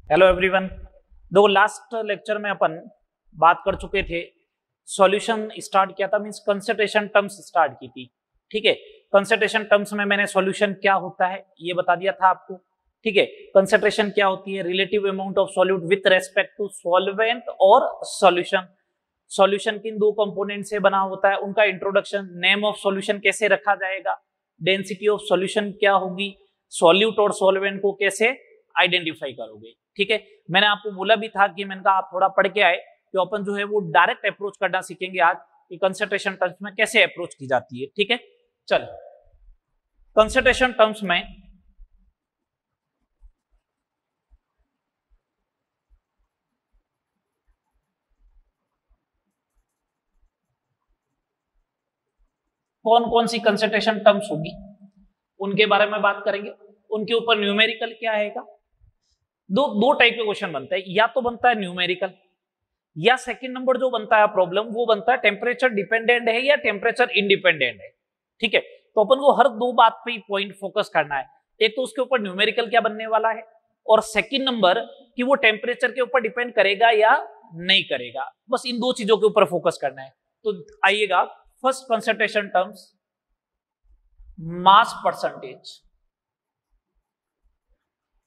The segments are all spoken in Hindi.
Hello everyone. दो लास्ट लेक्चर में अपन बात कर चुके थे, सॉल्यूशन स्टार्ट किया था, मींस कंसंट्रेशन टर्म्स स्टार्ट की थी। ठीक है, कंसंट्रेशन टर्म्स में मैंने सॉल्यूशन क्या होता है ये बता दिया था आपको। ठीक है, कंसंट्रेशन क्या होती है, relative amount of solute with respect to solvent और सॉल्यूशन। सॉल्यूशन किन दो कंपोनेंट से बना होता है, उनका इंट्रोडक्शन, नेम ऑफ सॉल्यूशन कैसे रखा जाएगा, डेंसिटी ऑफ सॉल्यूशन क्या होगी, सॉल्यूट और सॉल्वेंट को कैसे आइडेंटिफाई करोगे। ठीक है, मैंने आपको बोला भी था कि मैंने कहा आप थोड़ा पढ़ के आए तो अपन जो है वो डायरेक्ट अप्रोच करना सीखेंगे आज कि कंसंट्रेशन टर्म्स में कैसे अप्रोच की जाती है। ठीक है, चल कंसंट्रेशन टर्म्स में कौन कौन सी कंसंट्रेशन टर्म्स होगी उनके बारे में बात करेंगे। उनके ऊपर न्यूमेरिकल क्या आएगा। दो टाइप के क्वेश्चन बनते हैं, या तो बनता है न्यूमेरिकल, या सेकंड नंबर जो बनता है प्रॉब्लम वो बनता है टेम्परेचर डिपेंडेंट है या टेम्परेचर इंडिपेंडेंट है। ठीक है, तो अपन को हर दो बात पे ही पॉइंट फोकस करना है। एक तो उसके ऊपर न्यूमेरिकल क्या बनने वाला है, और सेकंड नंबर कि वो टेम्परेचर के ऊपर डिपेंड करेगा या नहीं करेगा। बस इन दो चीजों के ऊपर फोकस करना है। तो आइएगा, first concentration terms mass percentage.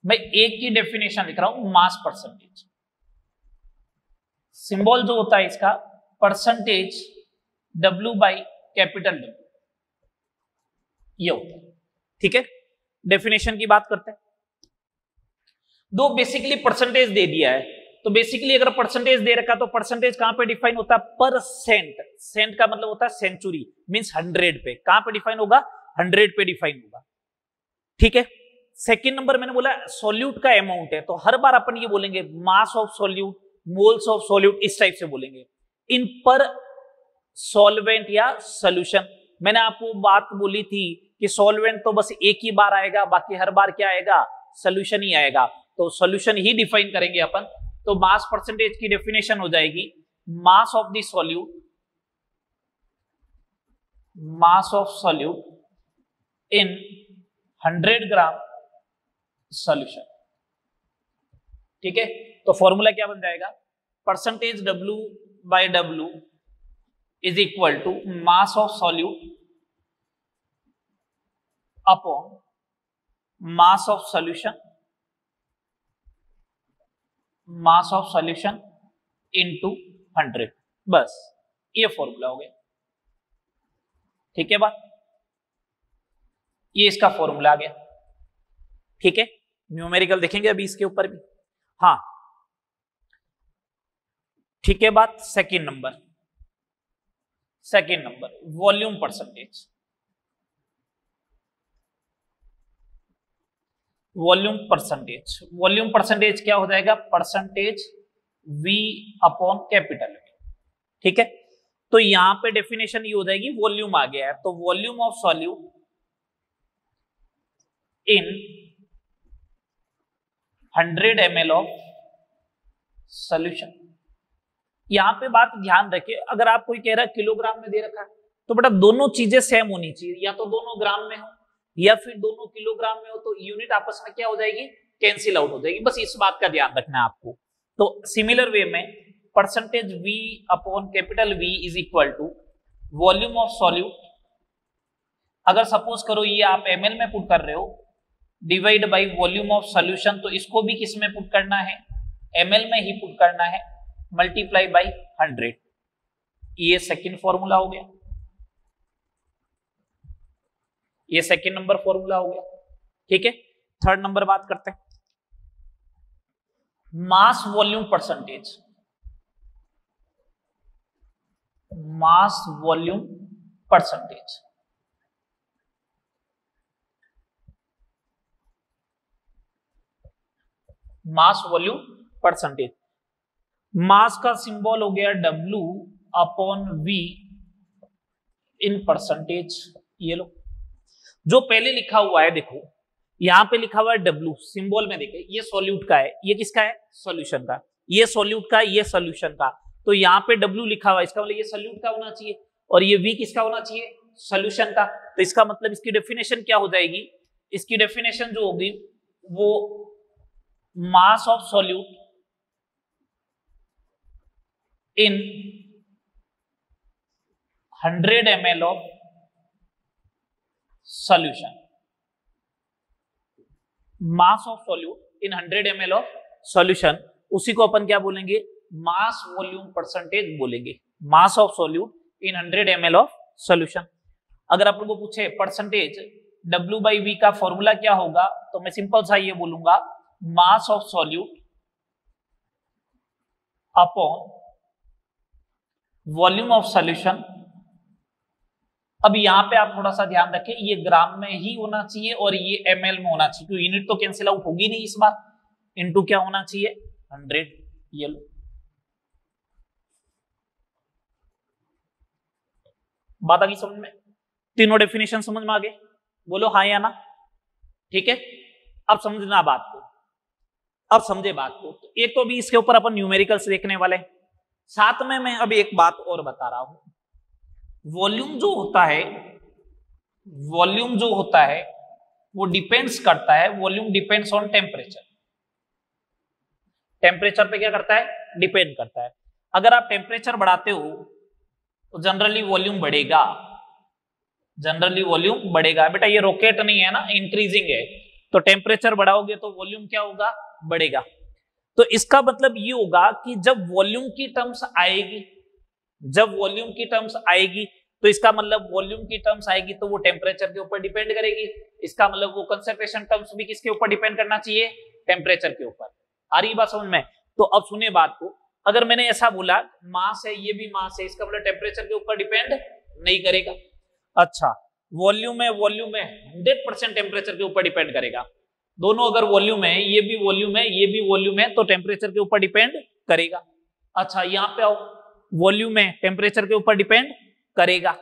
मैं एक की डेफिनेशन लिख रहा हूं, मास परसेंटेज। सिंबल जो होता है इसका percentage W by capital W, ये होता है। ठीक है, डेफिनेशन की बात करते हैं। दो बेसिकली परसेंटेज दे दिया है, तो बेसिकली अगर परसेंटेज दे रखा तो परसेंटेज कहां पे डिफाइन होता है, परसेंट। सेंट का मतलब होता है सेंचुरी, मींस 100 पे। कहां पे डिफाइन होगा, 100 पे डिफाइन होगा। ठीक है, सेकंड नंबर मैंने बोला सॉल्यूट का अमाउंट है, तो हर बार अपन ये बोलेंगे मास of solute, moles of solute, इस टाइप से बोलेंगे इन पर सॉल्वेंट या सॉल्यूशन। मैंने आपको बात बोली थी कि सॉल्वेंट तो बस एक ही बार आएगा, बाकी हर बार क्या आएगा, सॉल्यूशन ही आएगा। तो सॉल्यूशन ही डिफाइन करेंगे अपन। तो मास परसेंटेज की डेफिनेशन हो जाएगी mass of the solute, mass of solute in 100 gram solution. ठीक है, तो फॉर्मूला क्या बन जाएगा, percentage W by W is equal to mass of solute upon mass of solution, mass of solution into 100। बस ये फॉर्मूला हो गया। ठीक है बात, ये इसका फॉर्मूला आ गया। ठीक है, न्यूमेरिकल देखेंगे अभी इसके ऊपर भी। हाँ ठीक है बात। Second number volume percentage. Volume percentage क्या हो जाएगा, percentage V upon capital V। ठीक है, तो यहां पे डेफिनेशन ये हो जाएगी, वॉल्यूम आ गया है तो volume of solute in 100 ml of solution. यहां पे बात ध्यान रखिए, अगर आप कोई कह रहा है किलोग्राम में दे रखा है तो बेटा दोनों चीजें सेम होनी चाहिए, या तो दोनों ग्राम में हो या फिर दोनों किलोग्राम में हो, तो यूनिट आपस में क्या हो जाएगी, कैंसिल आउट हो जाएगी। बस इस बात का ध्यान रखना है आपको। तो सिमिलर वे में percentage V upon capital V is equal to volume of solute, अगर सपोज करो ये आप ml में पुट कर रहे हो, divide by volume of solution, तो इसको भी किस में पुट करना है, ml में ही पुट करना है, मल्टीप्लाई बाई 100। ये सेकंड फॉर्मूला हो गया, ये सेकंड नंबर फॉर्मूला हो गया। ठीक है, थर्ड नंबर बात करते हैं, mass volume percentage. Mass volume percentage, mass volume percentage. Mass का सिंबल हो गया W upon V in percentage. ये लो जो पहले लिखा हुआ है, देखो यहां पे लिखा हुआ है W, सिंबल में देखे ये सॉल्यूट का है, ये किसका है, सॉल्यूशन का। ये सॉल्यूट का, ये सॉल्यूशन का, तो यहाँ पे W लिखा हुआ है, इसका मतलब ये सॉल्यूट का होना चाहिए, और ये V किसका होना चाहिए, सॉल्यूशन का। तो इसका मतलब इसकी डेफिनेशन क्या हो जाएगी, इसकी डेफिनेशन जो होगी वो मास of solute in 100 ml of solution, mass of solute in 100 ml of solution, उसी को अपन क्या बोलेंगे, मास वॉल्यूम परसेंटेज बोलेंगे, मास of solute in 100 ml of solution. अगर अपन को पूछे परसेंटेज W/V का फॉर्मूला क्या होगा, तो मैं सिंपल सा ये बोलूंगा, मास of solute upon volume of solution. अब यहां पे आप थोड़ा सा ध्यान रखें, ये ग्राम में ही होना चाहिए और ये ml में होना चाहिए, क्योंकि यूनिट तो कैंसिल आउट होगी नहीं इस बार, इनटू क्या होना चाहिए 100। ये लो, बात आ गई समझ में, तीनों डेफिनेशन समझ में आ गए, बोलो हाँ या ना। ठीक है, अब समझना बात को, अब समझे बात को। तो एक तो भी इसके ऊपर अपन न्यूमेरिकल्स देखने वाले, साथ में मैं अभी एक बात और बता रहा हूं, वॉल्यूम जो होता है, वॉल्यूम जो होता है वो डिपेंड्स करता है, volume depends on temperature, temperature पे क्या करता है, डिपेंड करता है। अगर आप टेम्परेचर बढ़ाते हो तो जनरली वॉल्यूम बढ़ेगा, जनरली वॉल्यूम बढ़ेगा। बेटा ये रॉकेट नहीं है ना, इंक्रीजिंग है, तो टेम्परेचर बढ़ाओगे तो वॉल्यूम क्या होगा, बढ़ेगा। तो इसका मतलब ये होगा कि जब वॉल्यूम की टर्म्स आएगी, जब वॉल्यूम की टर्म्स आएगी, तो इसका मतलब वॉल्यूम की टर्म्स आएगी तो वो टेम्परेचर के ऊपर डिपेंड करेगी, इसका मतलब वो कंसंट्रेशन टर्म्स भी किसके ऊपर डिपेंड करना चाहिए, टेम्परेचर के ऊपर। आ रही बात समझ में। तो अब सुनिए बात को, अगर मैंने ऐसा बोला मास है, ये भी मास है, इसका मतलब टेम्परेचर के ऊपर डिपेंड नहीं करेगा। अच्छा, वॉल्यूम है, वॉल्यूम है, 100% टेम्परेचर के ऊपर डिपेंड करेगा। दोनों अगर वॉल्यूम है, ये भी वॉल्यूम है, ये भी वॉल्यूम है, तो टेम्परेचर के ऊपर डिपेंड करेगा। अच्छा यहां पे आओ, वॉल्यूम है, टेम्परेचर के ऊपर डिपेंड करेगा।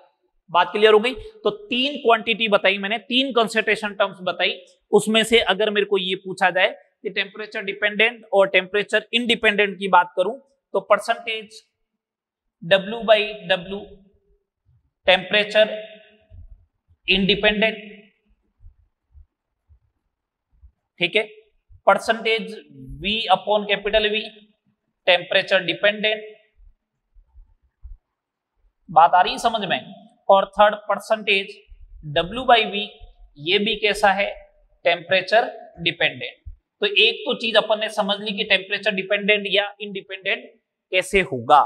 बात क्लियर हो गई। तो 3 क्वांटिटी बताई मैंने, 3 कंसंट्रेशन टर्म्स बताई, उसमें से अगर मेरे को ये पूछा जाए कि टेम्परेचर डिपेंडेंट और टेम्परेचर इंडिपेंडेंट की बात करूं, तो परसेंटेज W/W टेम्परेचर इंडिपेंडेंट, ठीक है, परसेंटेज V/V टेम्परेचर डिपेंडेंट, बात आ रही है समझ में। और थर्ड परसेंटेज W/V, ये भी कैसा है, टेम्परेचर डिपेंडेंट। तो एक तो चीज अपन ने समझ ली कि टेम्परेचर डिपेंडेंट या इंडिपेंडेंट कैसे होगा,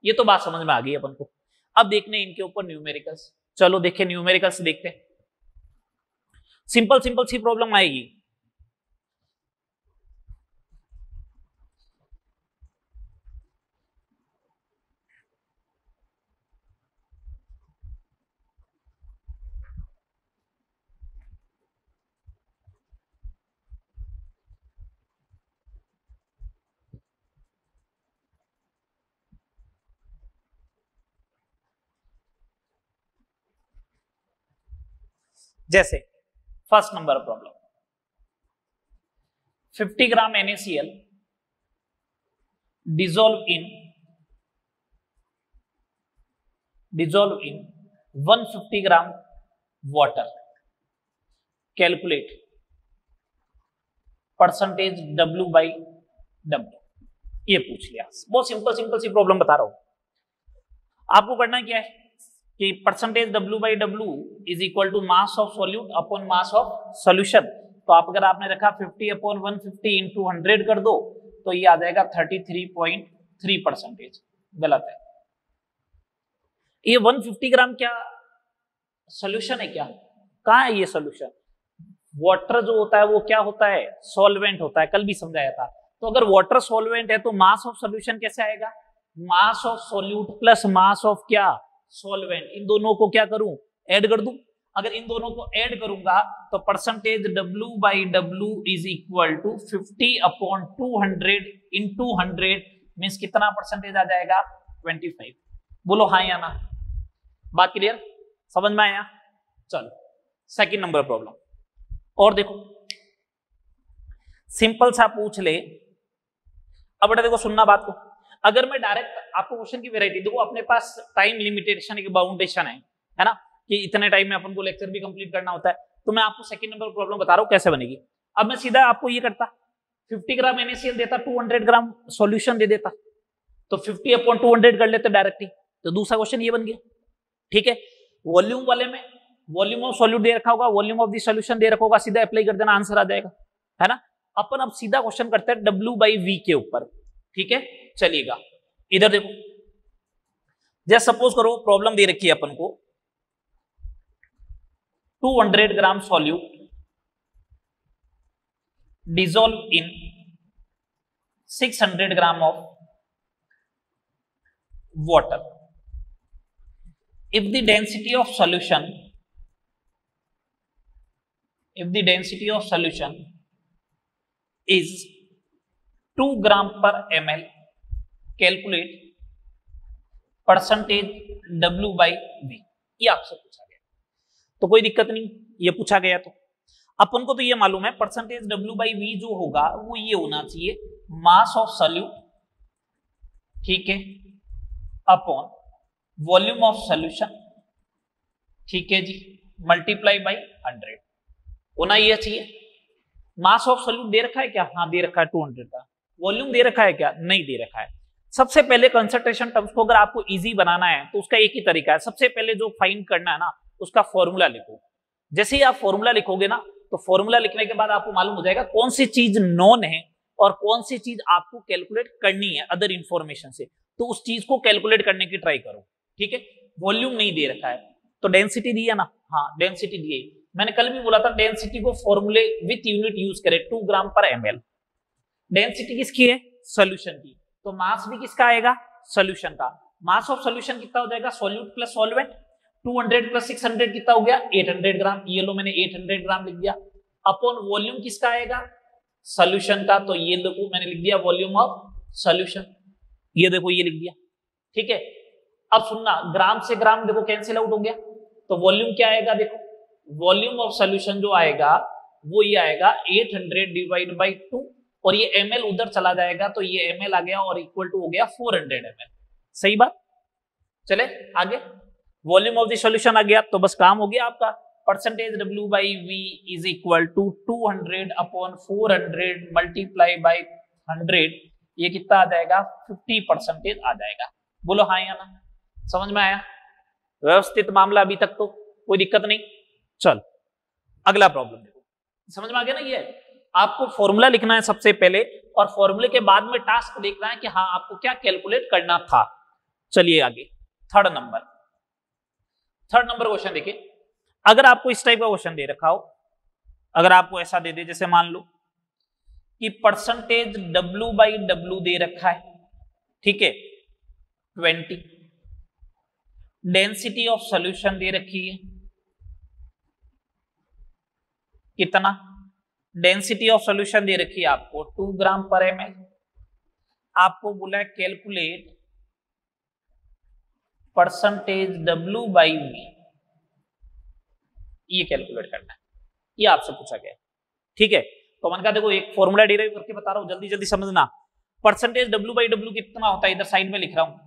ये तो बात समझ में आ गई अपन को। अब देखने इनके ऊपर न्यूमेरिकल्स, चलो देखें न्यूमेरिकल्स देखते हैं। सिंपल सिंपल सी प्रॉब्लम आएगी। जैसे first number problem, 50 gram NaCl dissolve in 150 gram water, calculate percentage W/W। ये पूछ लिया, बहुत सिंपल सिंपल सी प्रॉब्लम बता रहा हूं। आपको करना क्या है कि percentage W/W is equal to mass of solute upon mass of solution. तो आप अगर आपने रखा 50/150 इंटू 100 कर दो, तो ये आ जाएगा 33.3%। गलत है, ये 150 ग्राम क्या सॉल्यूशन है क्या, कहाँ है ये सॉल्यूशन। वाटर जो होता है वो क्या होता है, सॉल्वेंट होता है, कल भी समझाया था। तो अगर वाटर सॉल्वेंट है तो मास ऑफ सॉल्यूशन कैसे आएगा, mass of solute plus mass of क्या, सॉल्वेंट। इन दोनों को क्या करूं, ऐड कर दूं। अगर इन दोनों को ऐड करूंगा तो percentage W/W is equal to 50/200 into 100 means कितना परसेंटेज आ जाएगा, 25। बोलो हाँ या ना, बात क्लियर, समझ में आया। चलो सेकंड नंबर प्रॉब्लम और देखो, सिंपल सा पूछ ले। अब बेटा देखो सुनना बात को, अगर मैं डायरेक्ट आपको क्वेश्चन की वैरायटी, देखो अपने पास टाइम लिमिटेशन, एक बाउंडेशन है ना, कि इतने टाइम में अपन को लेक्चर भी कंप्लीट करना होता है। तो मैं आपको सेकंड नंबर प्रॉब्लम बता रहा हूं कैसे बनेगी। अब मैं सीधा आपको ये करता 50 ग्राम NaCl देता 200 ग्राम सॉल्यूशन दे देता, तो 50/200 कर लेते डायरेक्टली, तो दूसरा क्वेश्चन ये बन गया। ठीक है, वॉल्यूम वाले में वॉल्यूम ऑफ सॉल्यूट दे रखा होगा, वॉल्यूम ऑफ द सॉल्यूशन दे रखा होगा, सीधा अप्लाई कर देना, आंसर आ जाएगा, है ना। अपन अब सीधा क्वेश्चन करते हैं W/V के ऊपर। ठीक है, चलिएगा इधर देखो, जैसे सपोज करो प्रॉब्लम दे रखी है अपन को 200 ग्राम solute dissolve in 600 gram of water. If the density of solution is 2 gram per ml, calculate percentage W/V। ये आपसे पूछा गया, तो कोई दिक्कत नहीं, ये पूछा गया तो अपन को तो ये मालूम है परसेंटेज W/V जो होगा वो ये होना चाहिए मास ऑफ सॉल्यूट, ठीक है, अपॉन वॉल्यूम ऑफ सॉल्यूशन, ठीक है जी, मल्टीप्लाई बाई 100 होना ये चाहिए। मास ऑफ सॉल्यूट दे रखा है क्या? हाँ दे रखा है 200 का। वॉल्यूम दे रखा है क्या? नहीं दे रखा है। सबसे पहले कंसंट्रेशन टर्म्स को अगर आपको इजी बनाना है तो उसका एक ही तरीका है, सबसे पहले जो फाइंड करना है ना उसका फॉर्मूला लिखो। जैसे ही आप फॉर्मूला लिखोगे ना तो फॉर्मूला लिखने के बाद आपको मालूम हो जाएगा कौन सी चीज नॉन है और कौन सी चीज आपको कैलकुलेट करनी है अदर इंफॉर्मेशन से, तो उस चीज को कैलकुलेट करने की ट्राई करो। ठीक है, वॉल्यूम नहीं दे रखा है तो डेंसिटी दी है ना, हाँ डेंसिटी दी है। मैंने कल भी बोला था डेंसिटी को फॉर्मूले विथ यूनिट यूज करें 2 ग्राम पर ml। डेंसिटी किसकी है? सोल्यूशन की। तो मास भी किसका आएगा? सोल्यूशन का। मास ऑफ सोल्यूशन कितना हो जाएगा? सॉल्यूट प्लस सॉल्वेंट, 200 प्लस 600 कितना हो गया? 800 ग्राम। ये लो मैंने 800 ग्राम लिख दिया। अपॉन वॉल्यूम किसका आएगा? सोल्यूशन का। तो ये देखो मैंने लिख दिया वॉल्यूम ऑफ सोल्यूशन, ये देखो ये लिख दिया। ठीक है, अब सुनना, ग्राम से ग्राम देखो कैंसिल आउट हो गया, तो वॉल्यूम क्या आएगा? देखो वॉल्यूम ऑफ सोल्यूशन जो आएगा वो ये आएगा 800 डिवाइड बाई 2, और ये ml उधर चला जाएगा तो ये ml आ गया और इक्वल टू हो गया 400 ml। सही बात। चले आगे, वॉल्यूम ऑफ द सॉल्यूशन आ गया तो बस काम हो गया आपका। Percentage W/V is equal to 200 upon 400 multiply by 100, ये कितना आ जाएगा? 50% आ जाएगा। बोलो हाँ या ना? समझ में आया? व्यवस्थित मामला अभी तक तो कोई दिक्कत नहीं। चल अगला प्रॉब्लम देखो, समझ में आ गया ना? ये आपको फॉर्मूला लिखना है सबसे पहले और फॉर्मूले के बाद में टास्क देखना है कि हाँ आपको क्या कैलकुलेट करना था। चलिए आगे, थर्ड नंबर क्वेश्चन देखिए। अगर आपको इस टाइप का क्वेश्चन दे रखा हो, अगर आपको ऐसा दे दे जैसे मान लो कि परसेंटेज W/W दे रखा है, ठीक है 20, डेंसिटी ऑफ सॉल्यूशन दे रखी है कितना? डेंसिटी ऑफ सॉल्यूशन दे रखी है आपको 2 ग्राम पर ml। आपको बोला है कैलकुलेट परसेंटेज W/V, ये कैलकुलेट करना है, ये आपसे पूछा गया। ठीक है, तो मैंने कहा देखो एक फॉर्मूला डिराइव करके बता रहा हूं, जल्दी जल्दी समझना। परसेंटेज W/W कितना होता है? इधर साइड में लिख रहा हूं,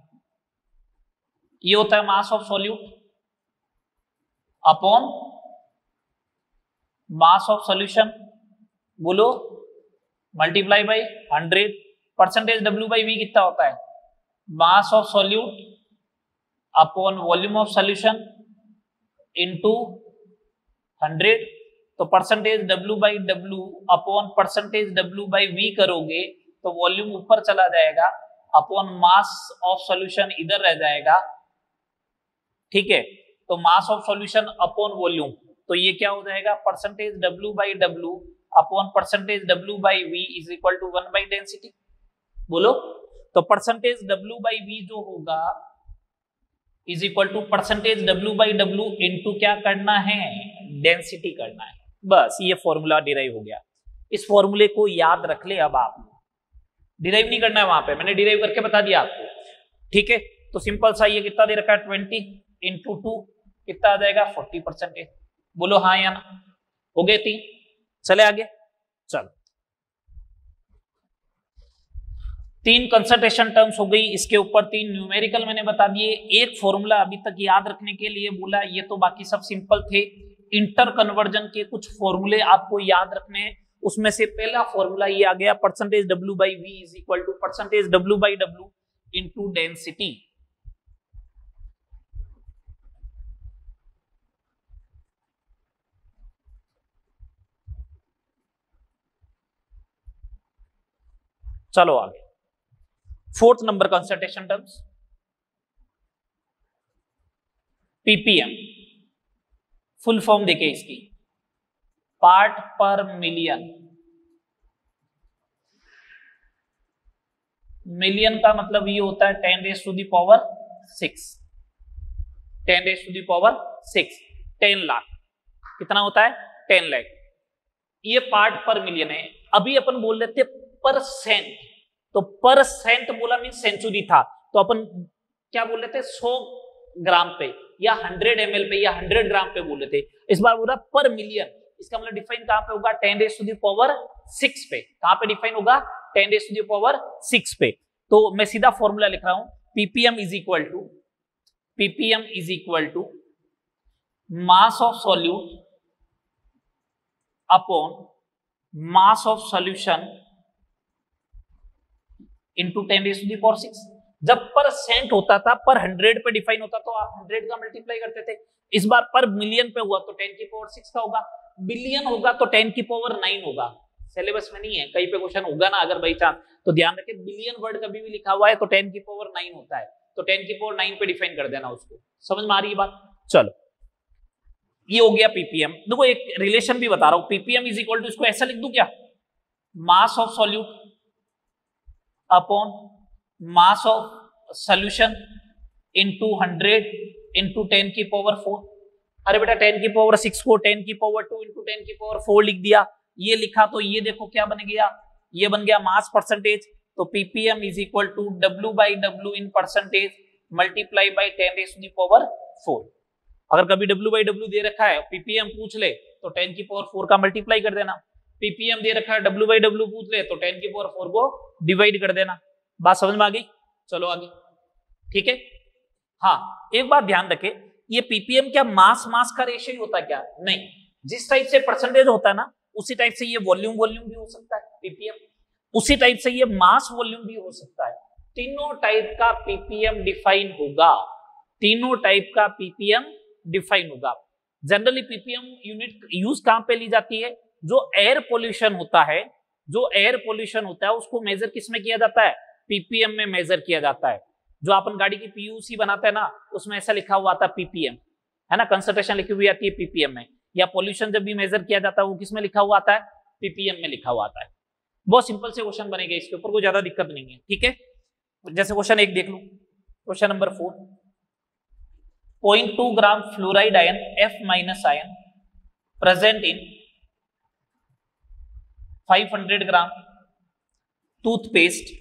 ये होता है मास of solute upon mass of solution, बोलो मल्टीप्लाई बाई 100। परसेंटेज W/V कितना होता है? मास of solute upon volume of solution into 100। तो percentage W/W upon percentage W/V करोगे तो वॉल्यूम ऊपर चला जाएगा, अपॉन मास ऑफ सॉल्यूशन इधर रह जाएगा। ठीक है, तो mass of solution upon volume, तो ये क्या हो जाएगा? Percentage W/W upon percentage W/V is equal to 1 by density. बोलो, तो परसेंटेज W/V जो होगा is equal to percentage W/W into क्या करना है? डेंसिटी करना है। बस ये फॉर्मूला डिराइव हो गया। इस फॉर्मूले को याद रख ले। अब आप डिराइव नहीं करना है, वहां पे मैंने डिराइव करके बता दिया आपको। ठीक है, तो सिंपल सा ये कितना दे रखा है? 20 इंटू 2 कितना आ जाएगा? 40%। बोलो हाँ या ना? हो गए 3। चले आगे, चलो 3 कंसंट्रेशन टर्म्स हो गई, इसके ऊपर 3 न्यूमेरिकल मैंने बता दिए। एक फॉर्मूला अभी तक याद रखने के लिए बोला, ये तो बाकी सब सिंपल थे। इंटर कन्वर्जन के कुछ फॉर्मूले आपको याद रखने हैं, उसमें से पहला फॉर्मूला ये आ गया, percentage W by V is equal to percentage W by W into density. चलो आगे, fourth number concentration terms, PPM, full form देखिए इसकी, पार्ट पर मिलियन। मिलियन का मतलब ये होता है 10 raise to the power 6, 10 raise to the power 6, 10 lakh कितना होता है 10 लाख। ये पार्ट पर मिलियन है। अभी अपन बोल रहे थे परसेंट, तो परसेंट बोला मीन सेंचुरी था, तो अपन क्या बोल रहे थे 100 ग्राम पे या 100 ml पे या 100 ग्राम पे बोल रहे थे। इस बार बोला पर मिलियन, इसका मतलब डिफाइन कहां पे होगा 10 रेज़ टू दी पावर 6 पे। कहां पे डिफाइन होगा 10 रेज़ टू दी पावर 6 पे। तो मैं सीधा फॉर्मूला लिख रहा हूं, PPM is equal to mass of solute upon mass of solution into 10 raise to the power 6। जब परसेंट होता था पर 100 पे डिफाइन होता तो आप 100 का मल्टीप्लाई करते थे। इस बार पर मिलियन पे हुआ तो 10 की पावर 6 का होगा, बिलियन होगा तो 10 की पावर 9 होगा। सिलेबस में नहीं है, कहीं पे क्वेश्चन होगा ना अगर बाई चांस, तो ध्यान रखें बिलियन वर्ड कभी भी लिखा हुआ है तो 10 की पावर 9 होता है, तो 10 की पावर 9 पे डिफाइन कर देना उसको। समझ में आ रही है बात? चलो ये हो गया पीपीएम। देखो एक रिलेशन भी बता रहा हूं, पीपीएम इज इक्वल टू, इसको ऐसा लिख दूं क्या, मास of solute upon mass of solution into 100 into 10 की पावर 4। अरे बेटा 10 की पावर 6 को 10 की पावर 2 इंटू 10 की पावर 4 लिख दिया, ये लिखा तो ये देखो क्या बन गया, ये बन गया मास परसेंटेज। तो PPM is equal to W by W in percentage multiply by 10 raise to the power 4। अगर कभी डब्ल्यू बाई डब्ल्यू दे रखा है, पीपीएम पूछ ले तो 10 की पावर 4 का मल्टीप्लाई कर देना, पीपीएम दे रखा है डब्ल्यू बाई डब्ल्यू पूछ ले तो 10 की पावर 4 को डिवाइड कर देना। बात समझ में आ गई? चलो आगे, ठीक है। हाँ एक बात ध्यान रखे, ये पीपीएम क्या मास का रेशियो होता है क्या? नहीं, जिस टाइप से परसेंटेज होता है ना उसी टाइप से ये वॉल्यूम भी हो सकता है पीपीएम, उसी टाइप से ये मास वॉल्यूम भी हो सकता है। तीनों टाइप का पीपीएम डिफाइन होगा, तीनों टाइप का पीपीएम डिफाइन होगा। जनरली पीपीएम यूनिट यूज कहां पे ली जाती है, जो एयर पोल्यूशन होता है, जो एयर पोल्यूशन होता है उसको मेजर किस में किया जाता है, पीपीएम में मेजर किया जाता है। जो अपन गाड़ी की पीयूसी बनाते हैं ना उसमें ऐसा लिखा हुआ आता है पीपीएम, है ना, कंसंट्रेशन लिखी हुई आती है पीपीएम में। या पोल्यूशन जब भी मेजर किया जाता है वो किस में लिखा हुआ आता है, पीपीएम में लिखा हुआ आता है। बहुत सिंपल से क्वेश्चन बनेगा, इसके ऊपर कोई ज्यादा दिक्कत नहीं है, ठीक है। जैसे क्वेश्चन 1 देख लो, question number 4, 0.2 gram fluoride ion F minus ion present in 500 gram toothpaste,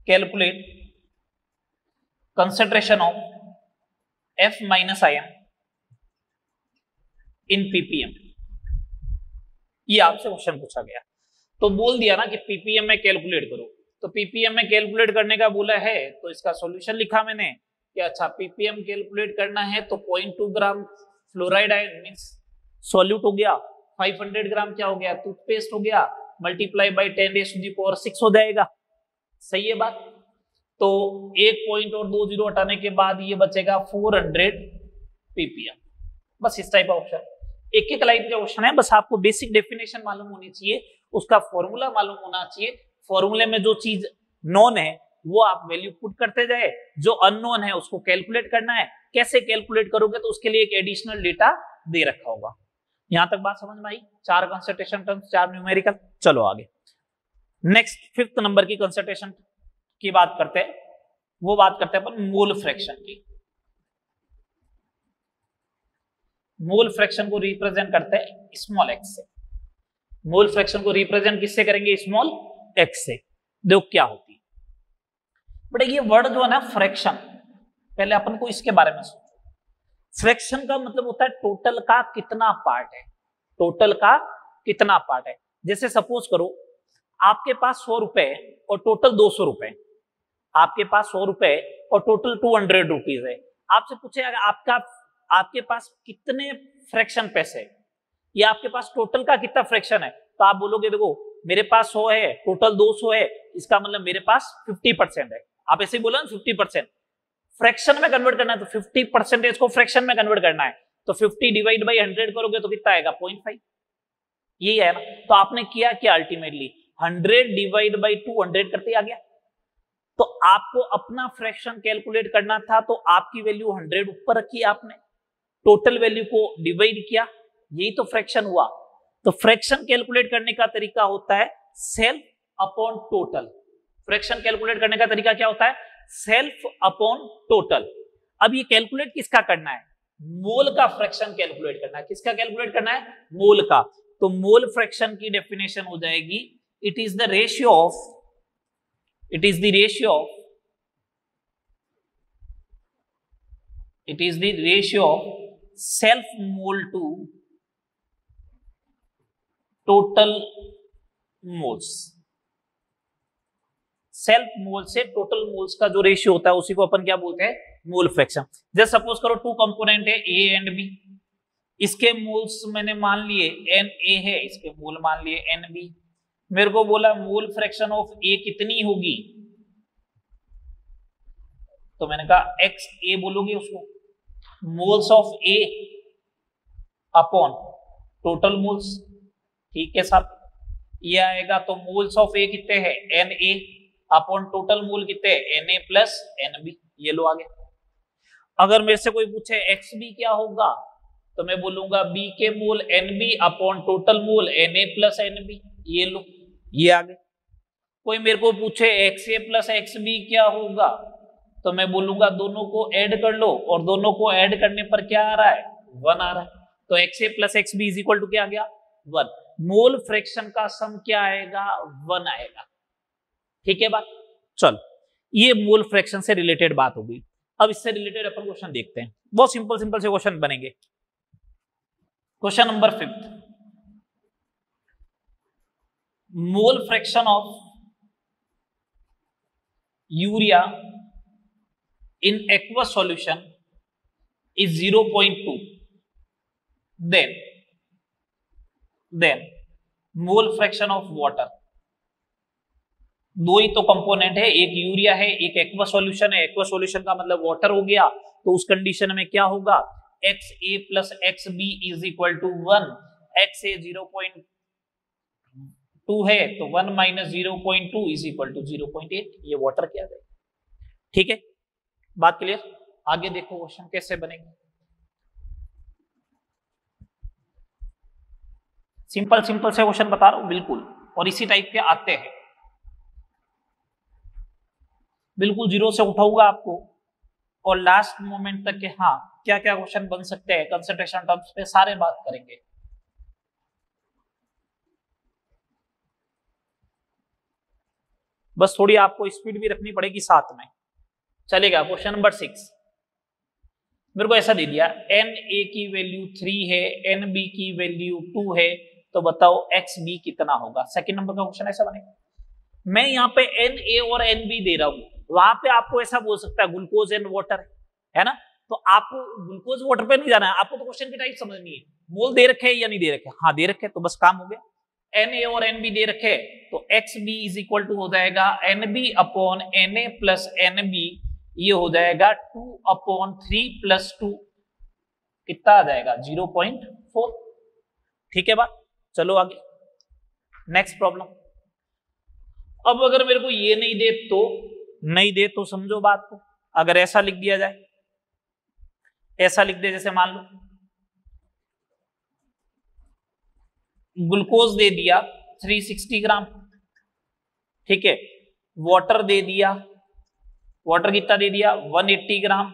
calculate concentration of F minus ion in ppm. ये आपसे क्वेश्चन पूछा गया, तो बोल दिया ना कि पीपीएम में कैलकुलेट करो, तो पीपीएम में कैलकुलेट करने का बोला है तो इसका सॉल्यूशन लिखा मैंने कि अच्छा पीपीएम कैलकुलेट करना है तो 0.2 gram fluoride ion means solute हो गया, 500 ग्राम क्या हो गया टूथपेस्ट हो गया, multiply by 10 raise to the power 6 हो जाएगा। सही है बात? तो एक पॉइंट और 2 जीरो हटाने के बाद ये बचेगा 400 पीपीएम। बस इस टाइप का ऑप्शन, एक एक लाइन का क्वेश्चन है, बस आपको बेसिक डेफिनेशन मालूम होनी चाहिए, उसका फॉर्मूला मालूम होना चाहिए। फॉर्मूले में जो चीज नोन है वो आप वैल्यू पुट करते जाए, जो अननोन है उसको कैलकुलेट करना है। कैसे कैलकुलेट करोगे तो उसके लिए एक एडिशनल डेटा दे रखा होगा। यहां तक बात समझ में आई? 4 कंसंट्रेशन टर्म्स, 4 न्यूमेरिकल। चलो आगे, नेक्स्ट 5th नंबर की कंसंट्रेशन की बात करते हैं, वो बात करते हैं अपन मोल फ्रैक्शन की। मोल फ्रैक्शन को रिप्रेजेंट करते हैं स्मॉल एक्स से। मोल फ्रैक्शन को रिप्रेजेंट किससे करेंगे? स्मॉल एक्स से। देखो क्या होती है बेटा, ये वर्ड जो है ना फ्रैक्शन, पहले अपन को इसके बारे में सोचो। फ्रैक्शन का मतलब होता है टोटल का कितना पार्ट है, टोटल का कितना पार्ट है। जैसे सपोज करो आपके पास 100 रुपए और टोटल 200 रुपए, आपके पास 100 रुपए और टोटल 200 रुपीज है। आपसे पूछे आपके पास कितने फ्रैक्शन पैसे, ये आपके पास टोटल का कितना फ्रैक्शन है, तो आप बोलोगे देखो मेरे पास 100 है, टोटल 200 है, इसका मतलब मेरे पास 50% है। आप ऐसे ही बोला ना 50%, फ्रैक्शन में कन्वर्ट करना है तो 50% को फ्रैक्शन में कन्वर्ट करना है, तो 50 डिवाइड बाई 100 करोगे तो कितना आएगा 0.5, यही है ना। तो आपने किया क्या अल्टीमेटली 100 डिवाइड बाई 200 करते आ गया। तो आपको अपना फ्रैक्शन कैलकुलेट करना था, तो आपकी वैल्यू 100 ऊपर रखी आपने, टोटल वैल्यू को डिवाइड किया, यही तो फ्रैक्शन हुआ। तो फ्रैक्शन कैलकुलेट करने का तरीका होता है self upon total. Fraction calculate करने का तरीका क्या होता है, सेल्फ अपॉन टोटल। अब ये कैलकुलेट किसका करना है, मोल का फ्रैक्शन कैलकुलेट करना है। किसका कैलकुलेट करना है, मोल का। तो मोल फ्रैक्शन की डेफिनेशन हो जाएगी it is the ratio of self mole to total moles. Self mole से टोटल मोल्स का जो रेशियो होता है उसी को अपन क्या बोलते हैं, मोल फ्रैक्शन। जैसे सपोज करो 2 कंपोनेंट है ए एंड बी, इसके मोल्स मैंने मान लिए एन ए है, इसके मोल मान लिए एन बी। मेरे को बोला मोल फ्रैक्शन ऑफ ए कितनी होगी, तो मैंने कहा एक्स ए बोलोगे उसको, moles of A upon total moles, ठीक है साहब, ये आएगा। तो मोल्स ऑफ ए कितने हैं, N A upon total mole कितने हैं, N A plus N B, ये लो आ गया। अगर मेरे से कोई पूछे एक्स बी क्या होगा, तो मैं बोलूंगा बी के mole N B upon total mole N A plus N B, ये लो, ये आ गए। कोई मेरे को पूछे X A plus x B क्या होगा, तो मैं बोलूंगा दोनों को ऐड कर लो, और दोनों को ऐड करने पर क्या आ रहा है, 1 आ रहा है। तो X A plus x B is equal to क्या आ गया, 1। मोल फ्रैक्शन का सम क्या आएगा, 1 आएगा। ठीक है बात, चल ये मोल फ्रैक्शन से रिलेटेड बात होगी। अब इससे रिलेटेड अपन क्वेश्चन देखते हैं, बहुत सिंपल सिंपल से क्वेश्चन बनेंगे। Question number 5, mole fraction of urea in aqueous solution is 0.2, then mole fraction of water। दो ही तो कंपोनेंट है, एक यूरिया है एक एक्वा सॉल्यूशन है। एक्वा सॉल्यूशन का मतलब वाटर हो गया, तो उस कंडीशन में क्या होगा, x A plus x B is equal to 1। X A 0.2 है तो 1 माइनस 0.2 इज इक्वल टू 0.8, ये वाटर क्या है। ठीक है, बात क्लियर। आगे देखो क्वेश्चन कैसे बनेंगे, सिंपल सिंपल से क्वेश्चन बता रहा हूं बिल्कुल, और इसी टाइप के आते हैं। बिल्कुल जीरो से उठाऊंगा आपको और लास्ट मोमेंट तक के हाँ क्या क्या क्वेश्चन बन सकते हैं कंसंट्रेशन टर्म्स पे सारे बात करेंगे। बस थोड़ी आपको स्पीड भी रखनी पड़ेगी साथ में, चलेगा। क्वेश्चन नंबर 6 मेरे को ऐसा दे दिया, एन ए की वैल्यू 3 है, एन बी की वैल्यू 2 है, तो बताओ एक्स बी कितना होगा। सेकंड नंबर का क्वेश्चन ऐसा बनेगा। मैं यहाँ पे एन ए और एन बी दे रहा हूं, वहां पे आपको ऐसा बोल सकता है ग्लूकोज एंड वाटर है ना, तो आपको ग्लूकोज वाटर पे नहीं जाना है, आपको तो क्वेश्चन की टाइप समझनी है। मोल दे रखे या नहीं दे रखे, हाँ दे रखे, तो बस काम हो गया। एन ए और एन बी दे रखे, तो X B is equal to हो जाएगा N B upon N A plus N B, ये हो जाएगा 2/3 प्लस 2, कितना आ जाएगा 0.4। ठीक है बात, चलो आगे नेक्स्ट प्रॉब्लम। अब अगर मेरे को ये नहीं दे तो समझो बात को, अगर ऐसा लिख दिया जाए, ऐसा लिख दे, जैसे मान लो ग्लूकोज दे दिया 360 ग्राम, ठीक है, वाटर दे दिया, वाटर कितना दे दिया 180 ग्राम,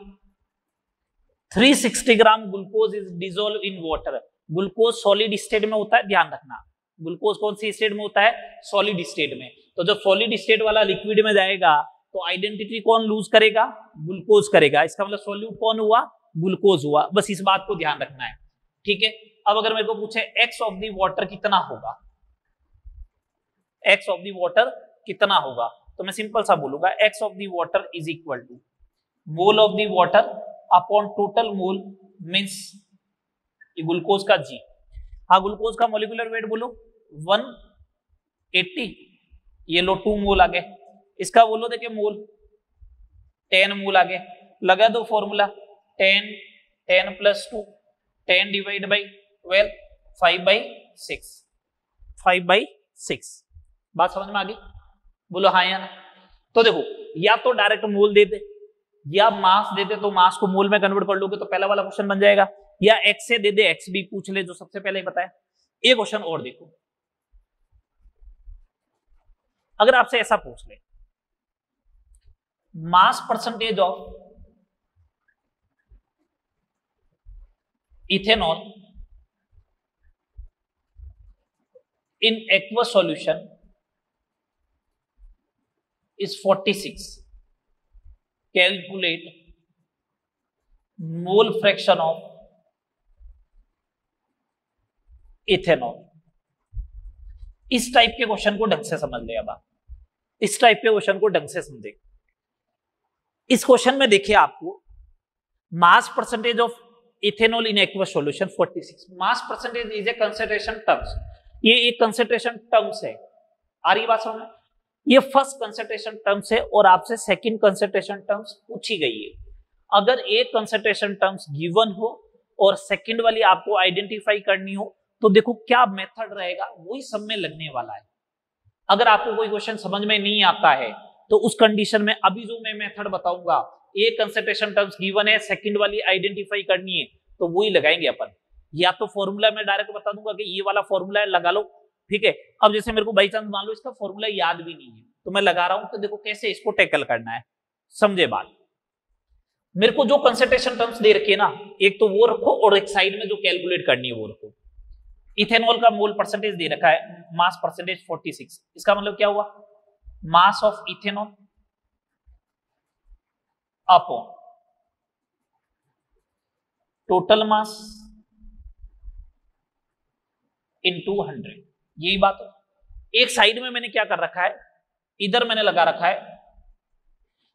360 gram glucose is dissolve in water. Glucose solid state में होता है, ध्यान रखना, ग्लूकोज कौन सी स्टेट में होता है, सॉलिड स्टेट में। तो जब सॉलिड स्टेट वाला लिक्विड में जाएगा तो आइडेंटिटी कौन लूज करेगा, ग्लूकोज करेगा, इसका मतलब सॉल्यूट कौन हुआ, ग्लूकोज हुआ। बस इस बात को ध्यान रखना है, ठीक है। अब अगर मेरे को पूछे एक्स ऑफ द वाटर कितना होगा, एक्स ऑफ द वाटर कितना होगा, तो मैं सिंपल सा बोलूंगा X of the water is equal to mole of the water upon total mole means glucose का जी। हाँ ग्लूकोज का मोलिकुलर वेट बोलो 180, ये लो 2 मोल आ गए। इसका बोलो देखिए मोल 10 मोल आ गए। लगा दो फॉर्मूला 10 प्लस 2 10 डिवाइड बाई 12 5/6 5/6। बात समझ में आ गई? बोलो हाँ या ना। तो देखो या तो डायरेक्ट मोल दे दे या मास दे दे, तो मास को मोल में कन्वर्ट कर लोगे तो पहला वाला क्वेश्चन बन जाएगा, या एक्स से दे दे एक्स भी पूछ ले जो सबसे पहले ही बताया। एक क्वेश्चन और देखो, अगर आपसे ऐसा पूछ ले mass percentage of ethanol in aqueous solution is 46, calculate mole fraction of ethanol. इस टाइप के क्वेश्चन को ढंग से समझ ले। अब आप इस टाइप के क्वेश्चन को ढंग से समझे। इस क्वेश्चन में देखिए आपको mass percentage of ethanol in aqueous solution 46, mass percentage is a concentration terms, ये एक कंसंट्रेशन टर्म्स है। आ रही बात समझ में? ये फर्स्ट कंसंट्रेशन टर्म्स है और आपसे सेकंड कंसंट्रेशन टर्म्स पूछी गई है। अगर एक कंसंट्रेशन टर्म्स गिवन हो और सेकंड वाली आपको आइडेंटिफाई करनी हो तो देखो क्या मेथड रहेगा, वही सब में लगने वाला है। अगर आपको कोई क्वेश्चन समझ में नहीं आता है तो उस कंडीशन में अभी जो मैं मेथड बताऊंगा, एक कंसंट्रेशन टर्म्स गिवन है, सेकंड वाली आइडेंटिफाई करनी है तो वही लगाएंगे अपन। या तो फॉर्मूला में डायरेक्ट बता दूंगा कि ये वाला फॉर्मूला है, लगा लो, ठीक है। अब जैसे मेरे को बाई चांस मान लो इसका फॉर्मूला याद भी नहीं है तो मैं लगा रहा हूं, तो देखो कैसे इसको टैकल करना है, समझे बात। मेरे को जो कंसंट्रेशन टर्म्स दे रखे ना, एक तो वो रखो और एक साइड में जो कैलकुलेट करनी है वो रखो। इथेनॉल का मोल परसेंटेज दे रखा है, मास परसेंटेज 46, इसका मतलब क्या हुआ, मास of ethanol upon total mass into 100, यही बात है। एक साइड में मैंने क्या कर रखा है, इधर मैंने लगा रखा है,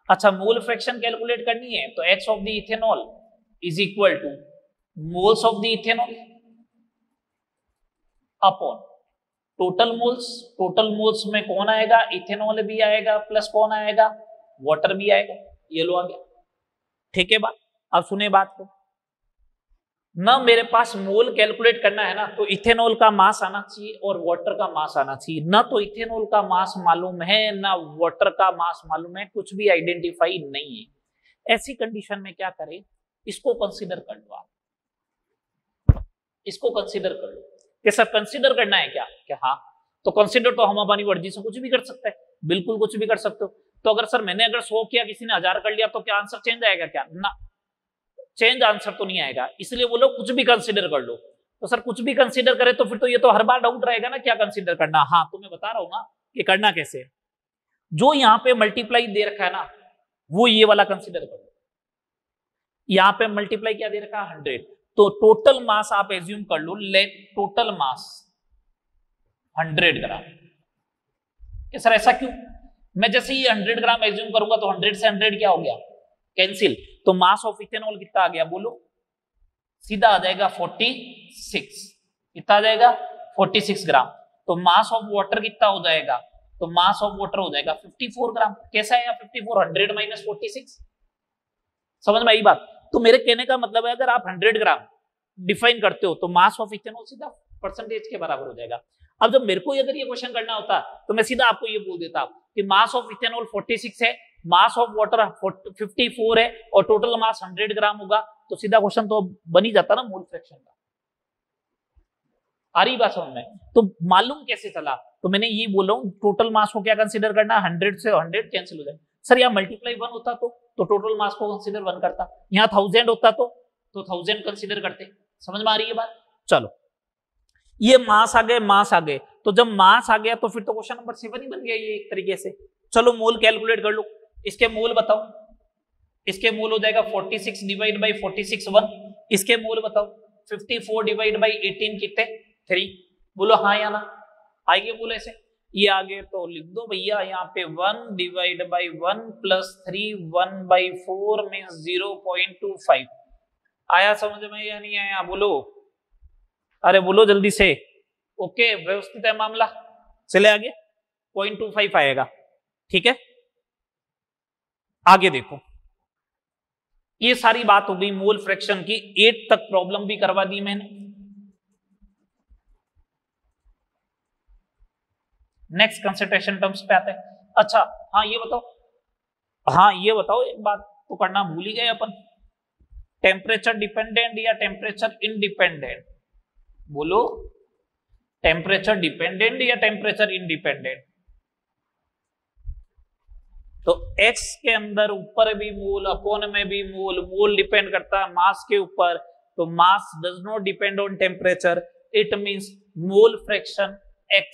अच्छा मोल फ्रैक्शन कैलकुलेट करनी है तो x of the ethanol is equal to moles of the ethanol upon total moles. Total moles में कौन आएगा, इथेनॉल भी आएगा प्लस कौन आएगा, वाटर भी आएगा, ये लो आ गया। ठीक है बात। अब सुने बात को, ना मेरे पास मोल कैलकुलेट करना है ना तो इथेनॉल का मास आना चाहिए और वाटर का मास आना चाहिए। ना तो इथेनॉल का मास मालूम है ना वाटर का मास मालूम है, कुछ भी आइडेंटिफाई नहीं है। ऐसी कंडीशन में क्या करें, इसको कंसीडर कर लो आप, इसको कंसीडर कर लो कि सर कंसीडर करना है क्या, क्या हाँ, तो कंसीडर तो हम अपनी मर्जी से कुछ भी कर सकते हैं, बिल्कुल कुछ भी कर सकते हो। तो अगर सर मैंने अगर 100 किया किसी ने 1000 कर लिया तो क्या आंसर चेंज आएगा क्या, ना चेंज आंसर तो नहीं आएगा। इसलिए वो लोग कुछ भी कंसीडर कर लो। तो सर कुछ भी कंसीडर करे तो फिर तो ये तो हर बार डाउट रहेगा ना क्या कंसीडर करना। हाँ तो मैं बता रहा हूं ना कि करना कैसे, जो यहाँ पे मल्टीप्लाई दे रखा है ना वो ये वाला कंसीडर करो। यहाँ पे मल्टीप्लाई क्या दे रखा है 100, तो टोटल मास आप एज्यूम कर लो, लेट टोटल मास 100 ग्राम। सर ऐसा क्यों, मैं जैसे ही 100 ग्राम एज्यूम करूंगा तो 100 से 100 क्या हो गया, कैंसिल, तो मास ऑफ इथेनॉल कितना आ गया बोलो, सीधा आ जाएगा 46, कितना आ जाएगा 46 ग्राम। तो मास ऑफ वाटर कितना हो जाएगा, तो मास ऑफ वाटर हो जाएगा 54 ग्राम। कैसा है 54, 100 माइनस 46, समझ में आई बात। तो मेरे कहने का मतलब है अगर आप 100 ग्राम डिफाइन करते हो तो मास ऑफ इथेनॉल सीधा परसेंटेज के बराबर हो जाएगा। अब जब मेरे को अगर ये क्वेश्चन करना होता तो मैं सीधा आपको ये बोल देता कि मास ऑफ इथेनॉल 46 है, मास ऑफ वाटर 54 है और टोटल मास 100 ग्राम होगा, तो सीधा क्वेश्चन तो बन ही जाता ना मोल फ्रैक्शन का। आ रही बात समझ में? तो मालूम कैसे चला, तो मैंने ये बोला हूं टोटल मास को क्या कंसीडर करना, 100 से 100 कैंसिल हो जाए। सर यहाँ मल्टीप्लाई 1 होता तो टोटल मास को कंसीडर 1 करता, यहाँ 1000 होता तो 1000 कंसीडर करते। समझ में आ रही है बात। चलो ये मास आ गए, मास आ गए, तो जब मास आ गया तो फिर तो क्वेश्चन नंबर 7 ही बन गया ये एक तरीके से। चलो मोल कैलकुलेट कर लो, इसके मोल बताओ, इसके मोल हो जाएगा 46 डिवाइड बाई 46 1, इसके मोल बताओ 54 डिवाइड बाई 18 कितने 3, बोलो हाँ या ना, आएंगे बोलो ऐसे, ये आगे तो लिख दो भैया यहाँ पे 1 divide by 1 plus 3 1 by 4 means 0.25, आया समझ में या नहीं आया बोलो, अरे बोलो जल्दी से। ओके, व्यवस्थित है मामला, चले आगे। 0.25 आएगा, ठीक है। आगे देखो, ये सारी बात हो गई मोल फ्रैक्शन की। 8 तक प्रॉब्लम भी करवा दी मैंने। नेक्स्ट कंसंट्रेशन टर्म्स पे आते हैं। अच्छा हाँ ये बताओ, एक बात तो करना भूल ही गए अपन, टेम्परेचर डिपेंडेंट या टेम्परेचर इंडिपेंडेंट? बोलो, टेम्परेचर डिपेंडेंट या टेम्परेचर इंडिपेंडेंट? तो x के अंदर ऊपर भी मोल, अपोन में भी मोल, मोल डिपेंड करता है मास के ऊपर, तो mass does not depend on temperature, it means mole fraction x,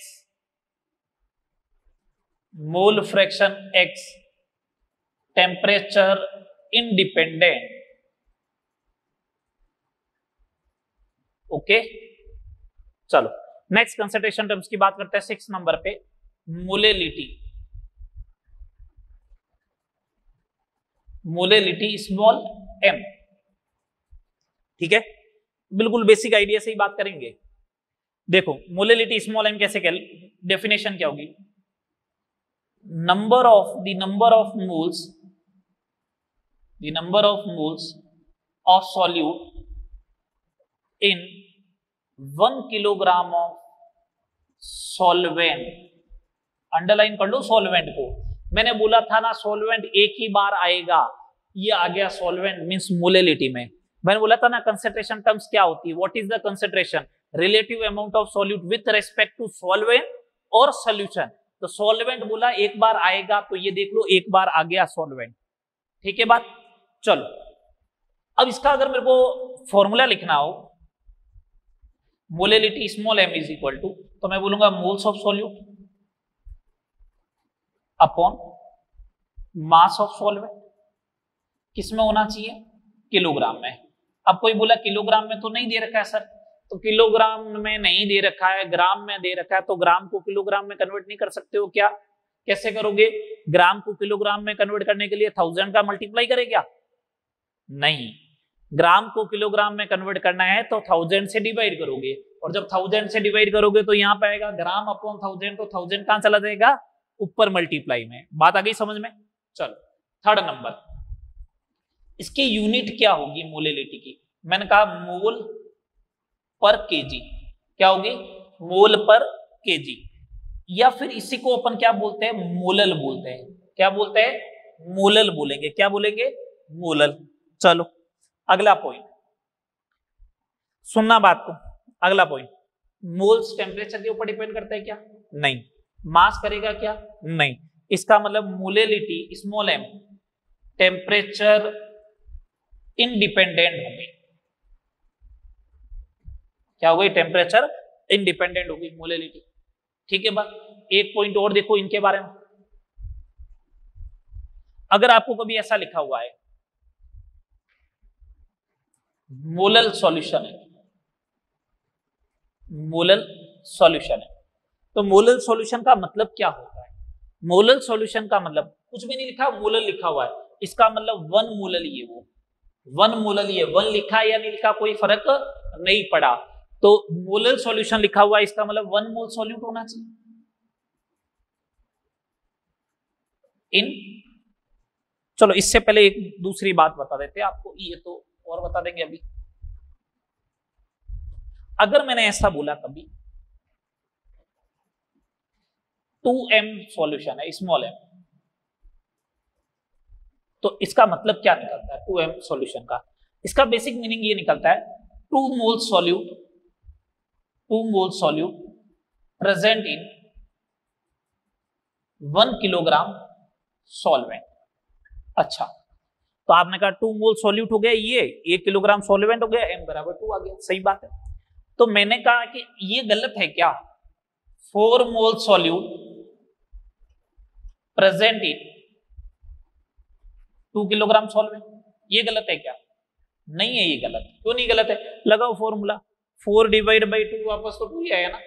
mole fraction x temperature independent. Okay चलो नेक्स्ट कंसंट्रेशन टर्म्स की बात करते हैं 6 नंबर पे, मोलेलिटी। मोलेलिटी स्मॉल m, ठीक है, बिल्कुल बेसिक आइडिया से ही बात करेंगे। देखो मोलेलिटी स्मॉल m कैसे, डेफिनेशन क्या होगी? Number of moles of solute in 1 kilogram of solvent. Underline कर लो सॉल्वेंट को। मैंने बोला था ना सॉल्वेंट एक ही बार आएगा, ये आ गया सॉल्वेंट मींस मोलेलिटी में। मैंने बोला था ना कंसंट्रेशन टर्म्स क्या होती है, what is the concentration? Relative amount of solute with respect to solvent और सॉल्यूशन। तो सॉल्वेंट बोला एक बार आएगा, तो ये देख लो एक बार आ गया सॉल्वेंट, ठीक है बात। चलो अब इसका अगर मेरे को फॉर्मूला लिखना हो, molality small m is equal to, तो मैं बोलूंगा moles of solute upon mass of solvent. किसमें होना चाहिए? किलोग्राम में। अब कोई बोला किलोग्राम में तो नहीं दे रखा है सर, तो किलोग्राम में नहीं दे रखा है, ग्राम में दे रखा है, तो ग्राम को किलोग्राम में कन्वर्ट नहीं कर सकते हो क्या? कैसे करोगे? ग्राम को किलोग्राम में कन्वर्ट करने के लिए 1000 का मल्टीप्लाई करे क्या? नहीं, ग्राम को किलोग्राम में कन्वर्ट करना है तो 1000 से डिवाइड करोगे, और जब 1000 से डिवाइड करोगे तो यहाँ पे आएगा ग्राम अपॉन 1000, तो 1000 कहां चला जाएगा? ऊपर मल्टीप्लाई में। बात आ गई समझ में? चलो थर्ड नंबर, इसकी यूनिट क्या होगी मोलेलिटी की? मैंने कहा मोल पर केजी। क्या होगी? मोल पर केजी, या फिर इसी को अपन क्या बोलते हैं? मोलल बोलते हैं। क्या बोलते हैं? मोलल बोलेंगे। क्या बोलेंगे? मोलल। चलो अगला पॉइंट सुनना बात को। अगला पॉइंट, मोल्स टेम्परेचर के ऊपर डिपेंड करता है क्या? नहीं। मास करेगा क्या? नहीं। इसका मतलब molality small m temperature independent होगी। क्या हो गई? टेम्परेचर इंडिपेंडेंट होगी मोलेलिटी, ठीक है बात। एक पॉइंट और देखो इनके बारे में, अगर आपको कभी ऐसा लिखा हुआ है मोलल सॉल्यूशन है, मोलल सॉल्यूशन है, तो मोलल सॉल्यूशन का मतलब क्या होता है? मोलल सॉल्यूशन का मतलब कुछ भी नहीं लिखा, मोलल लिखा हुआ है, इसका मतलब 1 मोलल ये वो 1 मोलल ये 1 लिखा या नहीं लिखा कोई फर्क नहीं पड़ा, तो मोलल सॉल्यूशन लिखा हुआ है, इसका मतलब 1 मोल सॉल्यूट होना चाहिए इन। चलो इससे पहले एक दूसरी बात बता देते हैं आपको, ये तो और बता देंगे अभी। अगर मैंने ऐसा बोला कभी 2m सॉल्यूशन है स्मॉल m, तो इसका मतलब क्या निकलता है 2m सॉल्यूशन का? इसका बेसिक मीनिंग ये निकलता है 2 मोल सॉल्यूट प्रेजेंट इन 1 किलोग्राम सॉल्वेंट। अच्छा, तो आपने कहा 2 मोल सॉल्यूट हो गया, ये 1 किलोग्राम सॉल्वेंट हो गया, m बराबर 2 आ गया, सही बात है। तो मैंने कहा कि ये गलत है क्या? 4 मोल सॉल्यूट प्रेजेंट इन 2 किलोग्राम सॉल्वेंट, ये गलत है क्या? नहीं है ये गलत। क्यों नहीं गलत है? लगाओ फॉर्मूला, 4 डिवाइड बाई 2, वापस तो 2 ही आया ना,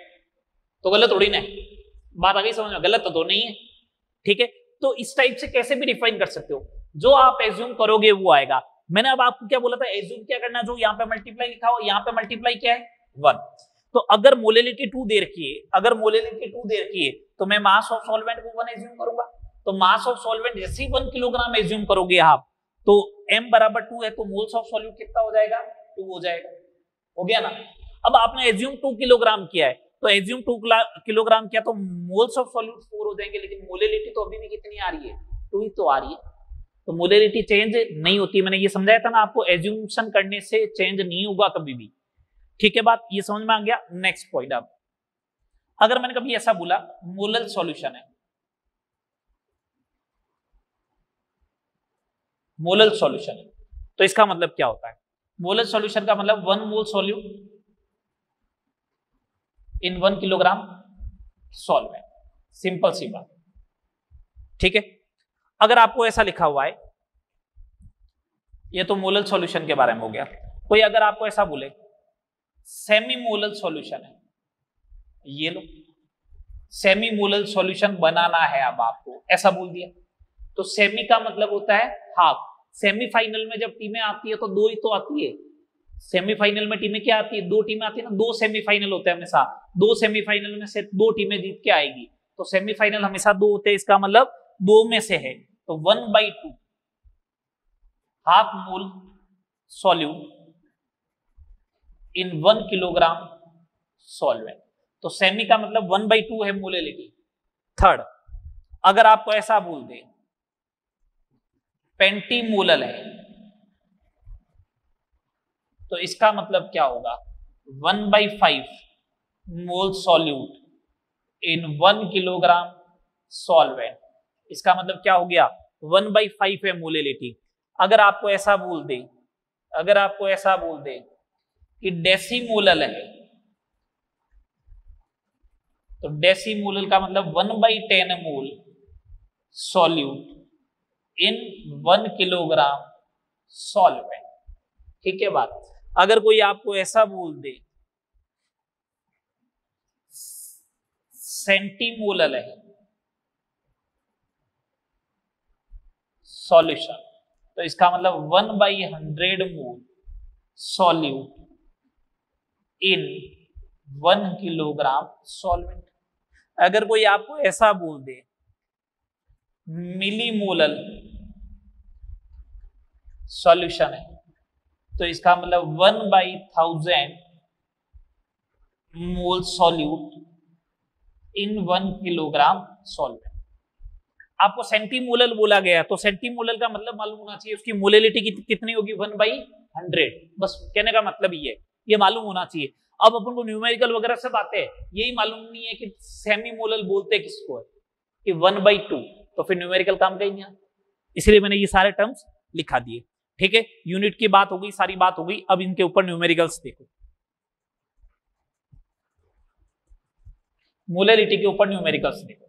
तो गलत थोड़ी ना है। बात आ गई समझ में? गलत तो नहीं है, ठीक है। तो इस टाइप से कैसे भी डिफाइन कर सकते हो, जो आप एज्यूम करोगे वो आएगा। मैंने अब आपको क्या बोला था? एज्यूम क्या करना? जो यहाँ पे मल्टीप्लाई लिखा हो, यहाँ पे मल्टीप्लाई क्या है? 1। तो अगर मोलेलिटी 2 दे रखी है, अगर मोलेलिटी 2 दे रखी है तो मैं मास ऑफ सॉल्वेंट को 1 एज्यूम करूंगा। तो मास ऑफ सॉल्वेंट जैसे ही 1 किलोग्राम एज्यूम करोगे आप, तो m बराबर 2 है तो मोल्स ऑफ सॉल्यूट कितना हो जाएगा, 2 हो जाएगा। हो गया ना। अब आपने एज्यूम 2 किलोग्राम किया है, तो एज्यूम 2 किलोग्राम किया तो मोल्स ऑफ सॉल्यूट 4 हो जाएंगे, लेकिन मोलेलिटी तो अभी भी कितनी आ रही है, 2 ही तो आ रही है। तो मोलेलिटी चेंज नहीं होती, मैंने ये समझाया था ना आपको, एज्यूम्शन करने से चेंज नहीं होगा कभी भी। ठीक है, बात ये समझ में आ गया। नेक्स्ट पॉइंट, अब अगर मैंने कभी ऐसा बोला मोलल सॉल्यूशन है, मोलल सॉल्यूशन है, तो इसका मतलब क्या होता है? मोलल सॉल्यूशन का मतलब 1 mole solute in 1 kilogram solvent, simple सी बात। ठीक है, अगर आपको ऐसा लिखा हुआ है, ये तो मोलल सॉल्यूशन के बारे में हो गया। कोई अगर आपको ऐसा बोले सेमी मोलल सॉल्यूशन है, ये लो सेमी मोलल सॉल्यूशन बनाना है, अब आपको ऐसा बोल दिया, तो सेमी का मतलब होता है हाफ। सेमीफाइनल में जब टीमें आती है तो 2 ही तो आती है। सेमीफाइनल में टीमें क्या आती है, 2 टीमें आती है ना, 2 सेमीफाइनल होते हैं हमेशा, 2 सेमीफाइनल में से 2 टीमें जीत के आएगी, तो सेमीफाइनल हमेशा 2 होते हैं, इसका मतलब 2 में से है, तो 1/2 half mole solute in 1 kilogram solvent. तो सेमी का मतलब 1/2 है मोलेलिटी। थर्ड, अगर आपको ऐसा बोल दे पेंटीमोलल है, तो इसका मतलब क्या होगा, 1/5 मोल सॉल्यूट इन 1 किलोग्राम सॉल्वेंट। इसका मतलब क्या हो गया, 1/5 है मोलेलिटी। अगर आपको ऐसा बोल दे, अगर आपको ऐसा बोल दे कि डेसीमोलल है, तो डेसीमोलल का मतलब 1/10 मोल सॉल्यूट इन 1 किलोग्राम सॉल्वेंट। ठीक है बात। अगर कोई आपको ऐसा बोल दे सेंटीमोलल है सॉल्यूशन, तो इसका मतलब 1/100 मोल सॉल्यूट इन 1 किलोग्राम सॉल्वेंट। अगर कोई आपको ऐसा बोल दे मिलीमोलल सॉल्यूशन है, तो इसका मतलब 1/1000 मोल सॉल्यूट इन 1 किलोग्राम सॉल्वेंट। आपको सेंटीमोलल बोला गया, तो सेंटीमोलल का मतलब मालूम होना चाहिए, उसकी मोलेलिटी कितनी होगी, 1/100। बस कहने का मतलब ये मालूम होना चाहिए। अब अपन को न्यूमेरिकल वगैरह सब आते हैं, यही मालूम नहीं है कि सेमी मोलल बोलते किसको है, कि 1/2, तो फिर न्यूमेरिकल काम का ही नहीं आता। इसलिए मैंने ये सारे टर्म्स लिखा दिए। ठीक है, यूनिट की बात हो गई, सारी बात हो गई, अब इनके ऊपर न्यूमेरिकल्स देखो, मोलेलिटी के ऊपर न्यूमेरिकल्स देखो।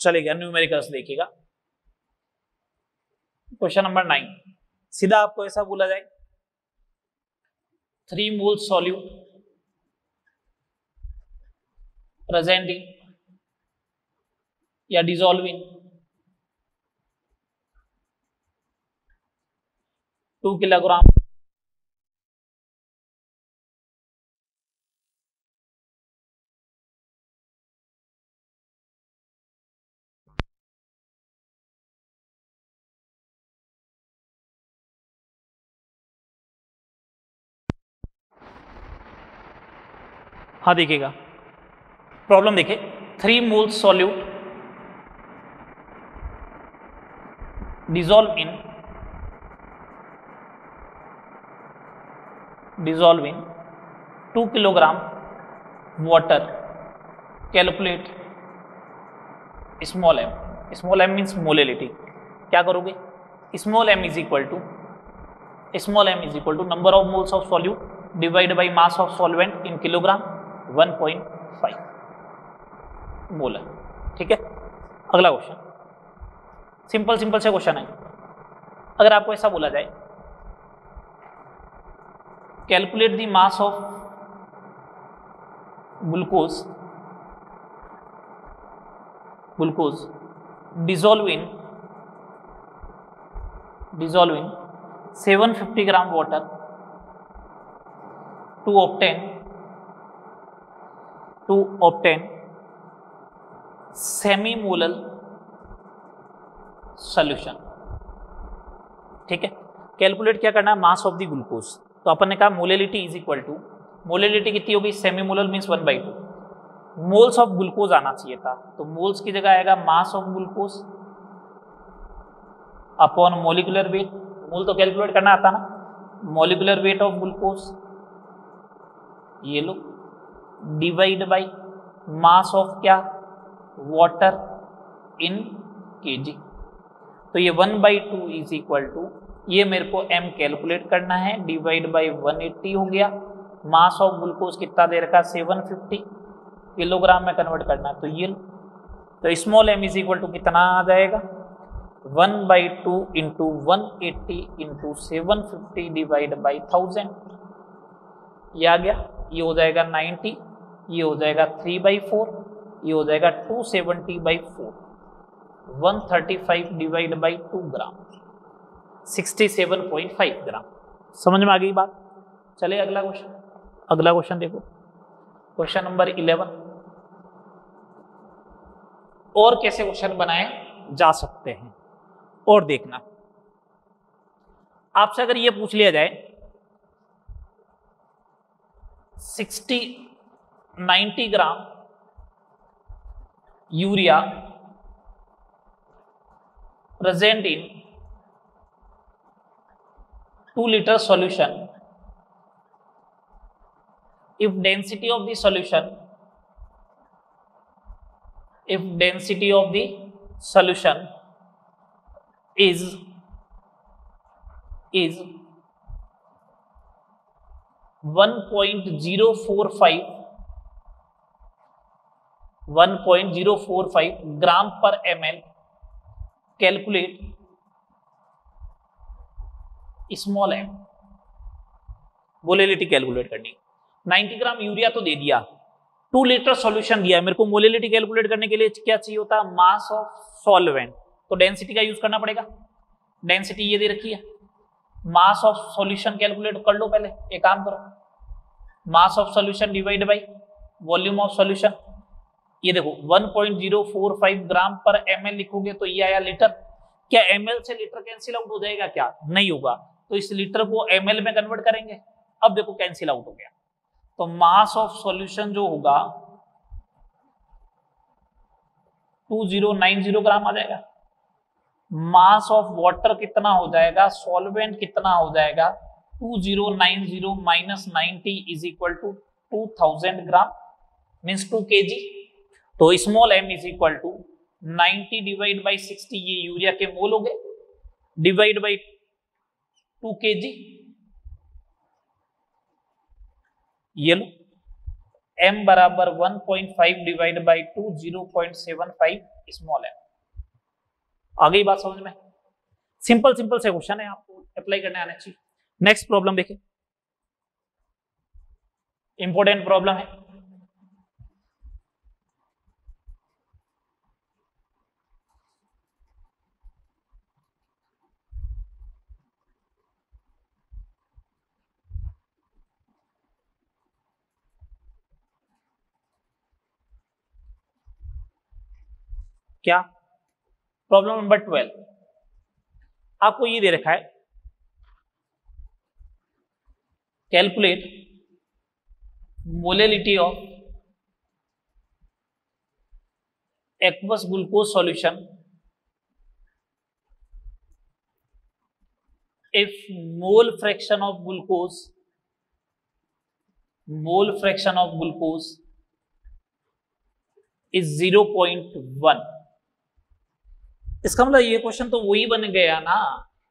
चलेगा, न्यूमेरिकल्स देखिएगा। क्वेश्चन नंबर 9, सीधा आपको ऐसा बोला जाए 3 मोल सॉल्यूट प्रेजेंटिंग या डिसॉल्विंग 2 किलोग्राम हाँ देखिएगा प्रॉब्लम, देखिए 3 mole solute dissolve in 2 kilogram water, calculate small m means molality. क्या करोगे, small m is equal to number of moles of solute divide by mass of solvent in kilogram 1.5 molar. ठीक है, अगला क्वेश्चन सिंपल से क्वेश्चन है। अगर आपको ऐसा बोला जाए calculate the mass of glucose dissolve in 750 gram water to obtain semi-molar solution। ठीक है, कैलकुलेट क्या करना है, मास ऑफ द ग्लूकोज। तो अपन ने कहा molality is equal to, molality कितनी होगी, semi molar means 1/2, moles of glucose आना चाहिए था, तो मोल्स की जगह आएगा mass of glucose upon molecular weight. Mole तो कैलकुलेट करना आता ना, मोलिकुलर वेट ऑफ ग्लूकोज ये लो, डिवाइड बाय मास ऑफ क्या, वाटर इन केजी। तो ये 1/2 इज इक्वल टू, ये मेरे को m कैलकुलेट करना है, डिवाइड बाय 180 हो गया। मास ऑफ ग्लूकोज कितना दे रखा, 750 किलोग्राम में कन्वर्ट करना है, तो ये तो small m is equal to कितना आ जाएगा, 1/2 इंटू 180 इंटू 750 डिवाइड बाई 1000, ये आ गया। ये हो जाएगा 90, ये हो जाएगा 3/4, ये हो जाएगा 270/4, 135 डिवाइड बाई 2 ग्राम, 67.5 ग्राम। समझ में आ गई बात। चलिए अगला क्वेश्चन देखो, क्वेश्चन नंबर 11। और कैसे क्वेश्चन बनाए जा सकते हैं और देखना, आपसे अगर ये पूछ लिया जाए 90 gram urea present in 2 liter solution, if density of the solution is 1.045 ग्राम पर ml, calculate small m। Molality calculate करनी, 90 ग्राम यूरिया तो दे दिया, 2 लीटर सॉल्यूशन दिया, मेरे को मोलेलिटी कैलकुलेट करने के लिए क्या चाहिए होता है, मास ऑफ सॉल्वेंट। तो डेंसिटी का यूज करना पड़ेगा, डेंसिटी ये दे रखी है, मास ऑफ सॉल्यूशन कैलकुलेट कर लो। पहले एक काम करो, मास of solution divide by volume of solution, ये देखो 1.045 ग्राम पर ml लिखोगे तो ये आया लीटर। क्या ml से लीटर कैंसिल आउट हो जाएगा, क्या नहीं होगा, तो इस लीटर को ml में कन्वर्ट करेंगे। अब देखो कैंसिल आउट हो गया, तो मास ऑफ सॉल्यूशन जो होगा 2090 ग्राम आ जाएगा। मास ऑफ वाटर कितना हो जाएगा, सॉल्वेंट कितना हो जाएगा, 2090 minus 90 is equal to 2000 gram means 2 kg। तो small m is equal to 90 divide by 60, ये यूरिया के मोल हो गए, डिवाइड बाई 2 kg, ये लो m बराबर 1.5 डिवाइड बाई 2 0.75 स्मॉल m। आ गई बात समझ में। सिंपल से क्वेश्चन है, आपको अप्लाई करने आना चाहिए। नेक्स्ट प्रॉब्लम देखें, इंपॉर्टेंट प्रॉब्लम है। क्या प्रॉब्लम नंबर 12, आपको ये दे रखा है, calculate molality of aqueous glucose solution if mole fraction of glucose is 0.1। इसका मतलब ये क्वेश्चन तो वही बन गया ना,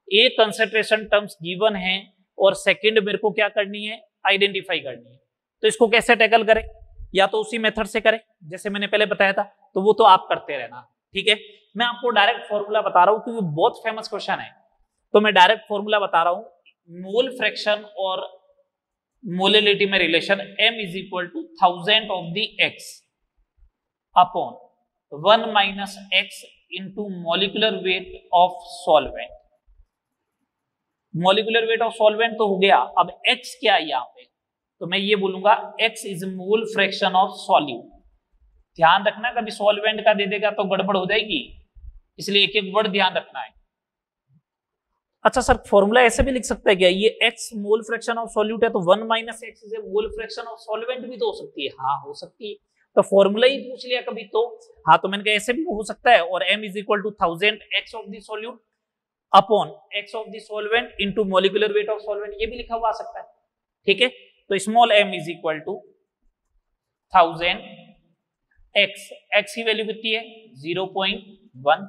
एक कंसंट्रेशन टर्म्स गिवन है और सेकंड मेरे को क्या करनी है, आइडेंटिफाई करनी है। तो इसको कैसे टैकल करें, या तो उसी मेथड से करें जैसे मैंने पहले बताया था, तो वो तो आप करते रहना, ठीक है। मैं आपको डायरेक्ट फॉर्मूला बता रहा हूं क्योंकि बहुत फेमस क्वेश्चन है, तो मैं डायरेक्ट फॉर्मूला बता रहा हूं। मोल फ्रैक्शन और मोलिलिटी में relation m is equal to 1000 of the x upon 1 minus x into molecular weight of solvent. Molecular weight of solvent तो हो गया, अब x क्या है यहाँ पे, तो मैं ये बोलूंगा x is mole fraction of solute. ध्यान रखना कभी सॉल्वेंट का दे देगा तो गड़बड़ हो जाएगी, इसलिए एक एक वर्ड ध्यान रखना है। अच्छा सर फॉर्मूला ऐसे भी लिख सकता है क्या, ये x mole fraction of solute है तो 1 minus x is mole fraction of solvent भी तो हो सकती है। हाँ हो सकती है, तो फॉर्मूला ही पूछ लिया कभी तो। हाँ तो मैंने कहा ऐसे भी हो सकता है, और m is equal to 1000 x of the solute upon x of the solvent into molecular weight of solvent, ये भी लिखा हुआ आ सकता है। ठीक है, तो small m is equal to 1000 x की वैल्यू कितनी है 0.1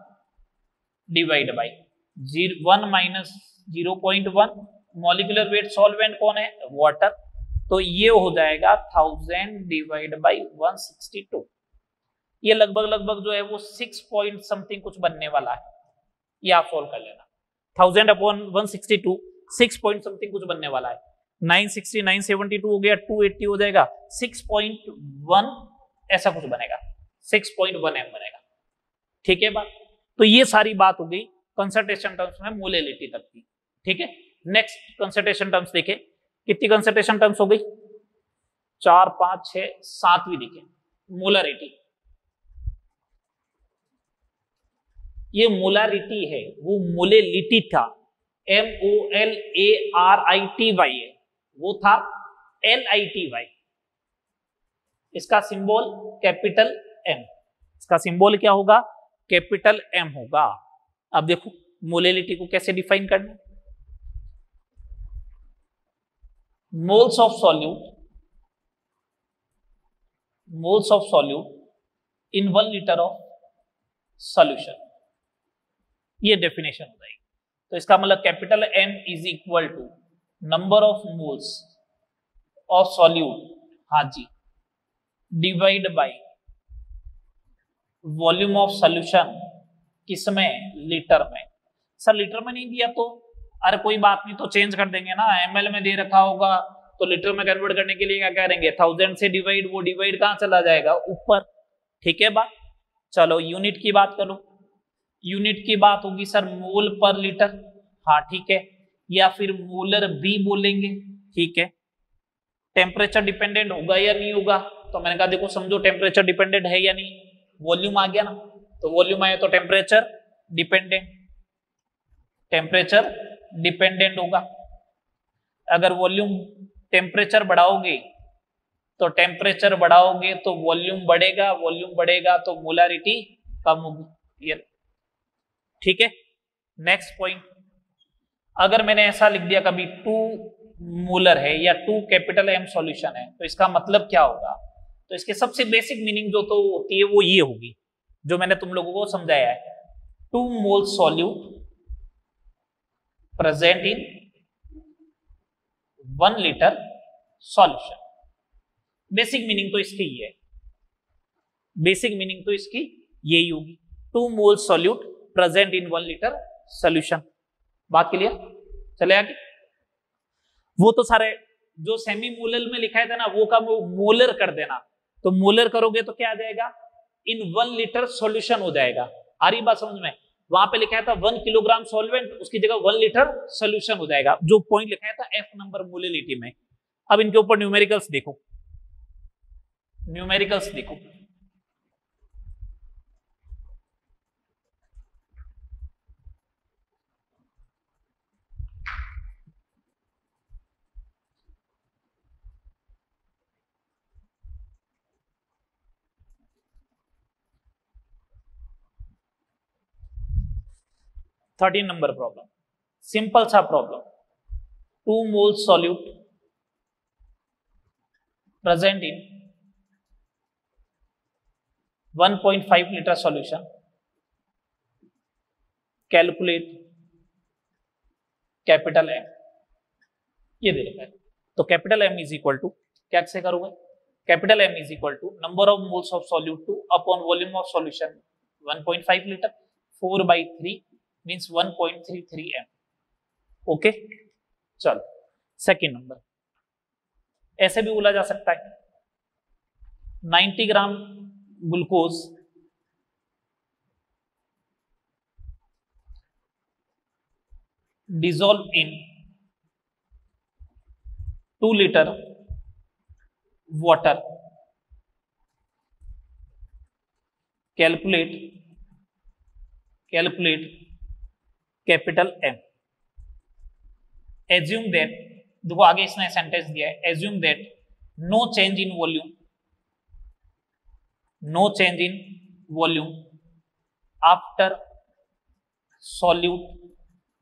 divide by 1 minus 0.1, molecular weight solvent कौन है वाटर, तो ये हो जाएगा 1000 डिवाइड बाई 162। ये लगभग जो है वो 6 पॉइंट समथिंग कुछ बनने वाला है, ये आप सॉल्व कर लेना। 1000 अपॉन 162 6 पॉइंट समथिंग कुछ बनने वाला है। 960 972 हो गया, 280 हो जाएगा, 6.1 ऐसा कुछ बनेगा, 6.1 m बनेगा। ठीक है बात, तो ये सारी बात हो गई कंसंट्रेशन टर्म्स में मोलिलिटी तक की। ठीक है, नेक्स्ट कंसंट्रेशन टर्म्स देखे, कितनी कंसंट्रेशन टर्म्स हो गई 4 5 6 7वीं दिखे मोलरिटी। ये मोलरिटी है, वो मोलिलिटी था MOLARITY है, वो था LITY। इसका सिंबल कैपिटल M, इसका सिंबल क्या होगा कैपिटल M होगा। अब देखो मोलिलिटी को कैसे डिफाइन करना, moles of solute in 1 litre of solution, ये डेफिनेशन हो जाएगी। तो इसका मतलब capital M is equal to number of moles of solute, हाँ जी, divide by volume of solution, किसमें लीटर में। सर लीटर में नहीं दिया तो अरे कोई बात नहीं, तो चेंज कर देंगे ना, ml में दे रखा होगा तो लीटर में कन्वर्ट करने के लिए क्या करेंगे 1000 से डिवाइड, वो डिवाइड कहां चला जाएगा ऊपर। ठीक है बात, चलो यूनिट की बात करो, यूनिट की बात होगी सर मोल पर लीटर, हाँ ठीक है, या फिर मोलर भी बोलेंगे। ठीक है, टेम्परेचर डिपेंडेंट होगा या नहीं होगा, तो मैंने कहा देखो समझो टेम्परेचर डिपेंडेंट है या नहीं, वॉल्यूम आ गया ना, तो वॉल्यूम आया तो टेम्परेचर डिपेंडेंट होगा। अगर वॉल्यूम टेम्परेचर बढ़ाओगे तो वॉल्यूम बढ़ेगा तो मोलारिटी कम होगी। ठीक है, नेक्स्ट पॉइंट, अगर मैंने ऐसा लिख दिया कभी 2 मोलर है या 2 कैपिटल M सॉल्यूशन है, तो इसका मतलब क्या होगा, तो इसके सबसे बेसिक मीनिंग जो तो होती है वो ये होगी जो मैंने तुम लोगों को समझाया है, 2 मोल सॉल्यूट प्रेजेंट इन 1 लीटर सॉल्यूशन। बेसिक मीनिंग तो इसकी ये है, बेसिक मीनिंग तो इसकी यही होगी, 2 मोल सॉल्यूट प्रेजेंट इन 1 लीटर सॉल्यूशन। बात क्लियर, चले आगे। वो तो सारे जो सेमी मोलर में लिखा था ना वो का वो मोलर कर देना, तो मोलर करोगे तो क्या आ जाएगा इन 1 लीटर सॉल्यूशन हो जाएगा। आ रही बात समझ में, वहां पे लिखा था 1 किलोग्राम सॉल्वेंट, उसकी जगह 1 लीटर सॉल्यूशन हो जाएगा, जो पॉइंट लिखा था F नंबर मोलिलिटी में। अब इनके ऊपर न्यूमेरिकल्स देखो, न्यूमेरिकल्स देखो, थर्टीन नंबर प्रॉब्लम, सिंपल सा problem, 2 mole solute present in 1.5 litre solution, calculate capital M, ये दे रखा है। तो capital M is equal to क्या से करोगे, capital M is equal to number of moles of solute 2 upon volume of solution 1.5 litre, 4/3 means 1.33 M। Okay, चलो सेकंड नंबर, ऐसे भी बोला जा सकता है 90 gram glucose dissolve in 2 liter water. Calculate capital M. Assume that, देखो आगे इसने सेंटेंस दिया है, assume that no change in volume after solute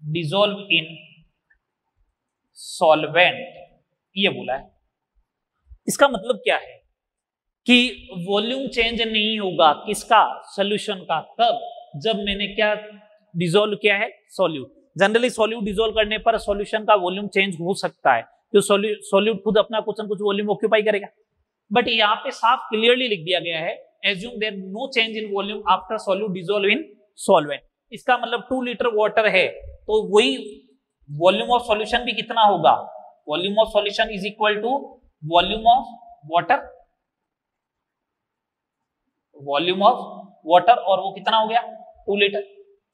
dissolve in solvent, ये बोला है। इसका मतलब क्या है कि वॉल्यूम चेंज नहीं होगा किसका, सॉल्यूशन का, कब, जब मैंने क्या डिसॉल्व किया है, सॉल्यूट। जनरली सॉल्यूट डिसॉल्व करने पर सॉल्यूशन का वॉल्यूम चेंज हो सकता है, तो सॉल्यूट खुद अपना कुछ न कुछ वॉल्यूम ऑक्यूपाई करेगा, बट यहाँ पे साफ क्लियरली लिख दिया गया है assume there no change in volume after solute dissolve in solvent. इसका मतलब 2 लीटर वाटर है तो वही वॉल्यूम ऑफ सॉल्यूशन भी कितना होगा, volume of solution is equal to volume of water, और वो कितना हो गया 2 लीटर।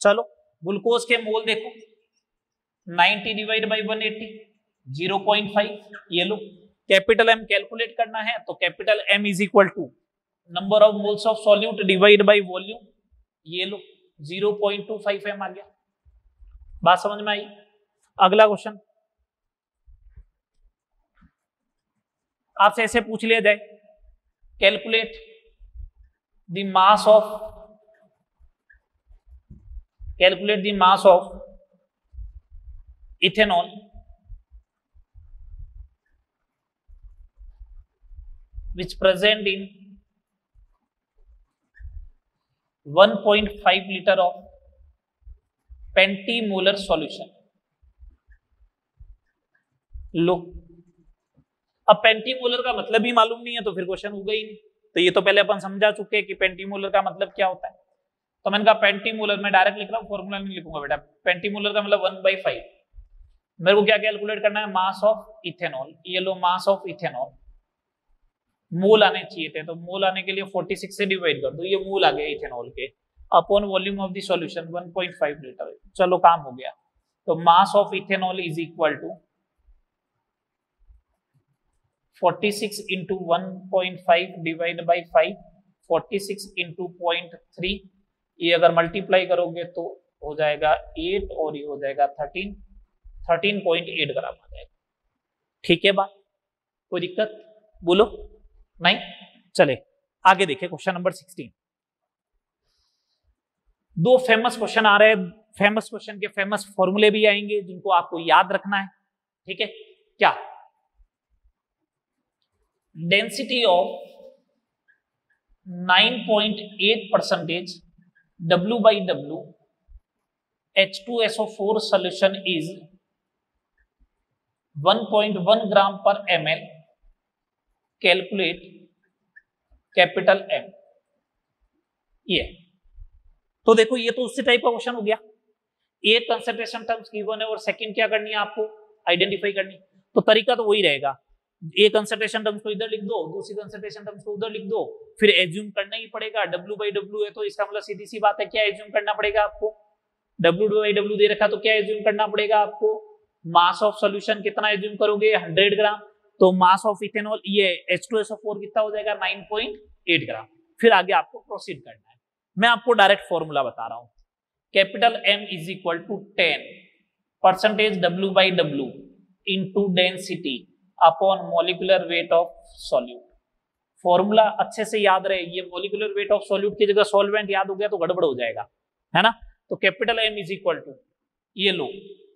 चलो ग्लूकोज के मोल देखो 90 डिवाइड बाई 180 0.5, ये लो कैपिटल एम कैलकुलेट करना है तो capital M is equal to number of moles of solute divide by volume, ये लो 0.25 एम आ गया। बात समझ में आई। अगला क्वेश्चन आपसे ऐसे पूछ लिया जाए, calculate the mass of ethanol which present in 1.5 liter of pentamolar solution. लो अब पेंटीमोलर का मतलब ही मालूम नहीं है तो फिर क्वेश्चन होगा ही नहीं, तो ये तो पहले अपन समझा चुके हैं कि पेंटीमोलर का मतलब क्या होता है। तो मैंने कहा पेंटीमोलर, मैं डायरेक्ट लिख रहा हूँ, फॉर्मूला नहीं लिखूंगा बेटा। पेंटीमोलर का मतलब 1/5। मेरे को क्या कैलकुलेट करना है, मास ऑफ इथेनॉल। ये लो मास ऑफ इथेनॉल, मोल आने चाहिए थे तो मोल आने के लिए 46 से डिवाइड कर दो, ये मोल आ गया इथेनॉल के, upon volume of the solution 1.5 litre. चलो काम हो गया। तो mass of ethanol is equal to 46 into 1.5 divide by 5, 46 into 0.3, ये अगर मल्टीप्लाई करोगे तो हो जाएगा 8 और ये हो जाएगा 13.8 ग्राम आ जाएगा। ठीक है बात, कोई दिक्कत बोलो नहीं। चले आगे देखें क्वेश्चन नंबर 16। दो फेमस क्वेश्चन आ रहे हैं, फेमस क्वेश्चन के फेमस फॉर्मूले भी आएंगे जिनको आपको याद रखना है। ठीक है, क्या density of 9.8% W/W H2SO4 solution is 1.1 ग्राम पर ml। Calculate capital M. ये तो देखो ये तो उसी टाइप का क्वेश्चन हो गया। एक कंसंट्रेशन टर्म्स गिवन है और सेकंड क्या करनी है आपको, आइडेंटिफाई करनी। तो तरीका तो वही रहेगा, एक कंसंट्रेशन टर्म्स को इधर लिख दो, दूसरी कंसंट्रेशन टर्म्स को उधर लिख दो, फिर एज्यूम करना ही पड़ेगा। W/W है तो इसका मतलब सीधी सी बात है क्या एज्यूम करना पड़ेगा आपको, W/W दे रखा तो क्या एज्यूम करना पड़ेगा आपको, मास ऑफ सॉल्यूशन कितना एज्यूम करोगे 100 ग्राम, तो मास ऑफ इथेनॉल ये H2SO4 कितना हो जाएगा 9.8 ग्राम। फिर आगे आपको प्रोसीड करना है। मैं आपको डायरेक्ट फॉर्मूला बता रहा हूं, capital M is equal to 10% W/W into density upon molecular weight of solute. Formula अच्छे से याद रहे, ये मोलिकुलर वेट ऑफ सॉल्यूट की जगह सॉल्वेंट याद हो गया तो गड़बड़ हो जाएगा, है ना। तो capital M is equal to ये लो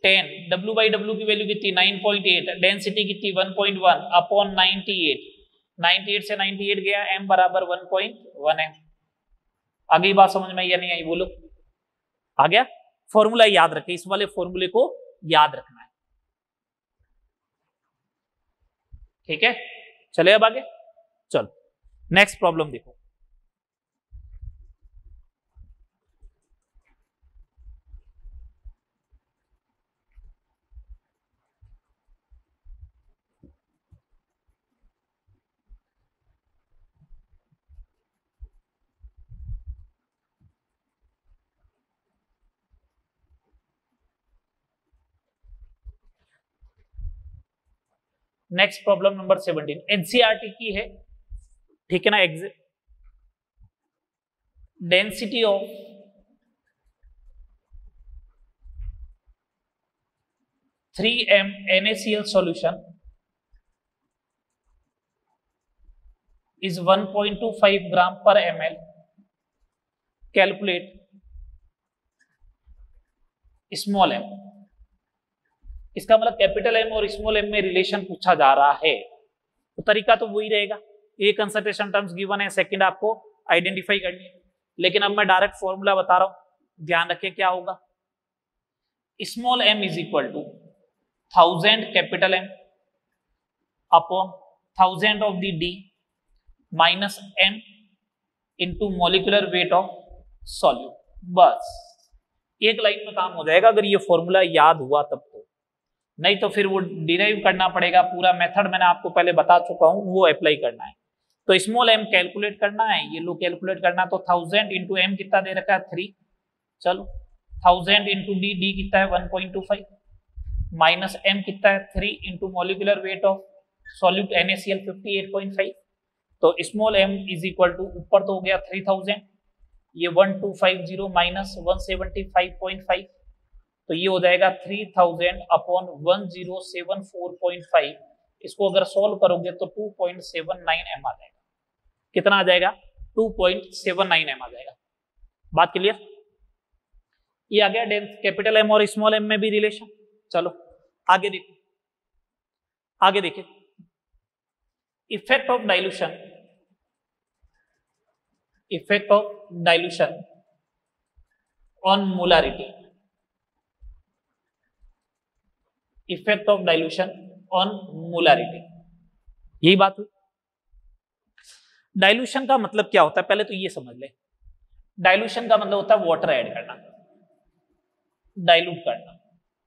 10, W/W की वैल्यू कितनी 9.8, डेंसिटी कितनी 1.1 अपॉन 98 से 98 गया, M बराबर 1.1 है। आगे बात समझ में या नहीं आई बोलो, आ गया। फॉर्मूला याद रखें, इस वाले फॉर्मूले को याद रखना है। ठीक है, चले अब आगे। चलो नेक्स्ट प्रॉब्लम देखो। नेक्स्ट प्रॉब्लम नंबर 17 एनसीईआरटी की है, ठीक है ना। Density of (3m) NaCl solution is 1.25 gram per ml. Calculate small m। इसका मतलब कैपिटल M और स्मॉल m में रिलेशन पूछा जा रहा है, तो तरीका तो वही रहेगा। ए कंसंट्रेशन टर्म्स गिवन है, सेकंड आपको आइडेंटिफाई करनी है, लेकिन अब मैं डायरेक्ट फॉर्मूला बता रहा हूं, ध्यान रखिए क्या होगा। Small m is equal to 1000 capital M upon 1000 of the D minus m into molecular weight of solute. बस एक लाइन में काम हो जाएगा अगर ये फॉर्मूला याद हुआ तब तो, नहीं तो फिर वो डिराइव करना पड़ेगा। पूरा मेथड मैंने आपको पहले बता चुका हूं, वो अप्लाई करना है। तो स्मॉल m कैलकुलेट करना है, ये लो कैलकुलेट करना, तो 1000 इंटू m कितना दे रखा है 3, चलो 1000 इंटू डी, डी कितना है 1.25 माइनस m कितना है 3 into molecular weight of solute NaCl 58.5। तो small m is equal to ऊपर तो हो गया 3000, ये 1250 माइनस 175.5, तो ये हो जाएगा 3000 अपॉन 1074.5। इसको अगर सॉल्व करोगे तो 2.79 m आ जाएगा। कितना आ जाएगा 2.79 m आ जाएगा। बात क्लियर? ये आ गया कैपिटल M और स्मॉल m में भी रिलेशन। चलो आगे देखो, आगे देखिए effect of dilution, effect of dilution on molarity, effect of dilution on molarity, यही बात हुई। डाइल्यूशन का मतलब क्या होता है पहले तो ये समझ ले। डाइल्यूशन का मतलब होता है वाटर ऐड करना, डाइल्यूट करना,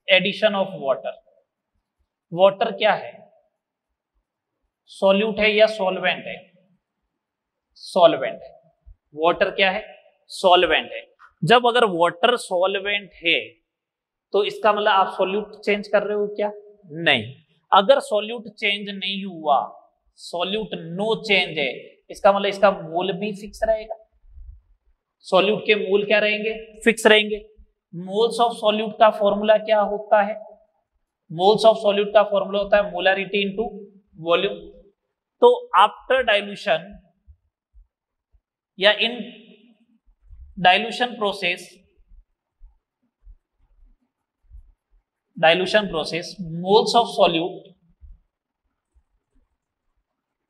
एडिशन ऑफ वाटर। वाटर क्या है, सॉल्यूट है या सॉल्वेंट है? सॉल्वेंट है। वाटर क्या है, सॉल्वेंट है। जब अगर वाटर सॉल्वेंट है तो इसका मतलब आप सॉल्यूट चेंज कर रहे हो क्या? नहीं। अगर सॉल्यूट चेंज नहीं हुआ, सॉल्यूट नो चेंज है, इसका मतलब इसका मोल भी फिक्स रहेगा। सॉल्यूट के मोल क्या रहेंगे? फिक्स रहेंगे। मोल्स ऑफ सॉल्यूट का फॉर्मूला क्या होता है? मोल्स ऑफ सॉल्यूट का फॉर्मूला होता है मोलारिटी इनटू वॉल्यूम। तो आफ्टर डाइल्यूशन या in dilution process, dilution process moles of solute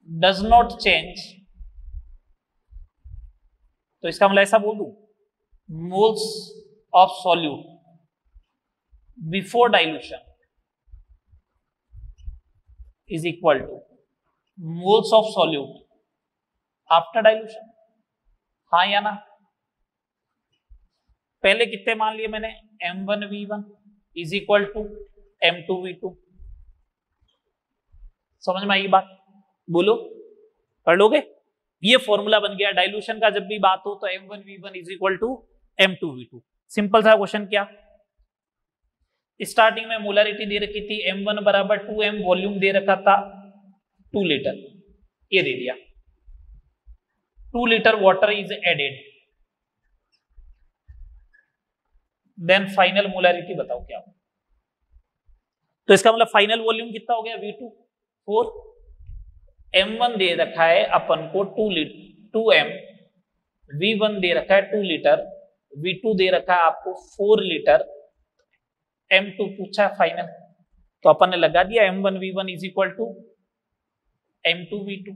does not change. तो इसका मतलब ऐसा बोल दूं, moles of solute before dilution is equal to moles of solute after dilution. हाँ या ना? पहले कितने मान लिए मैंने? m1v1 is equal to m2v2। समझ में आई बात? बोलो, पढ़ लोगे? ये फॉर्मूला बन गया डाइल्यूशन का। जब भी बात हो तो m1v1 is equal to m2v2। Simple सा क्वेश्चन। क्या स्टार्टिंग में मोलारिटी दे रखी थी m1 बराबर 2m, वॉल्यूम दे रखा था 2 लीटर, ये दे दिया 2 litre water is added, then final molarity बताओ क्या हो। तो इसका मतलब फाइनल वॉल्यूम कितना हो गया? V2 4, m1 दे रखा है अपन को 2m, V1 दे रखा है 2 लीटर, V2 दे रखा है आपको 4 लीटर, m2 पूछा है फाइनल, तो अपन ने लगा दिया m1v1 is equal to m2v2।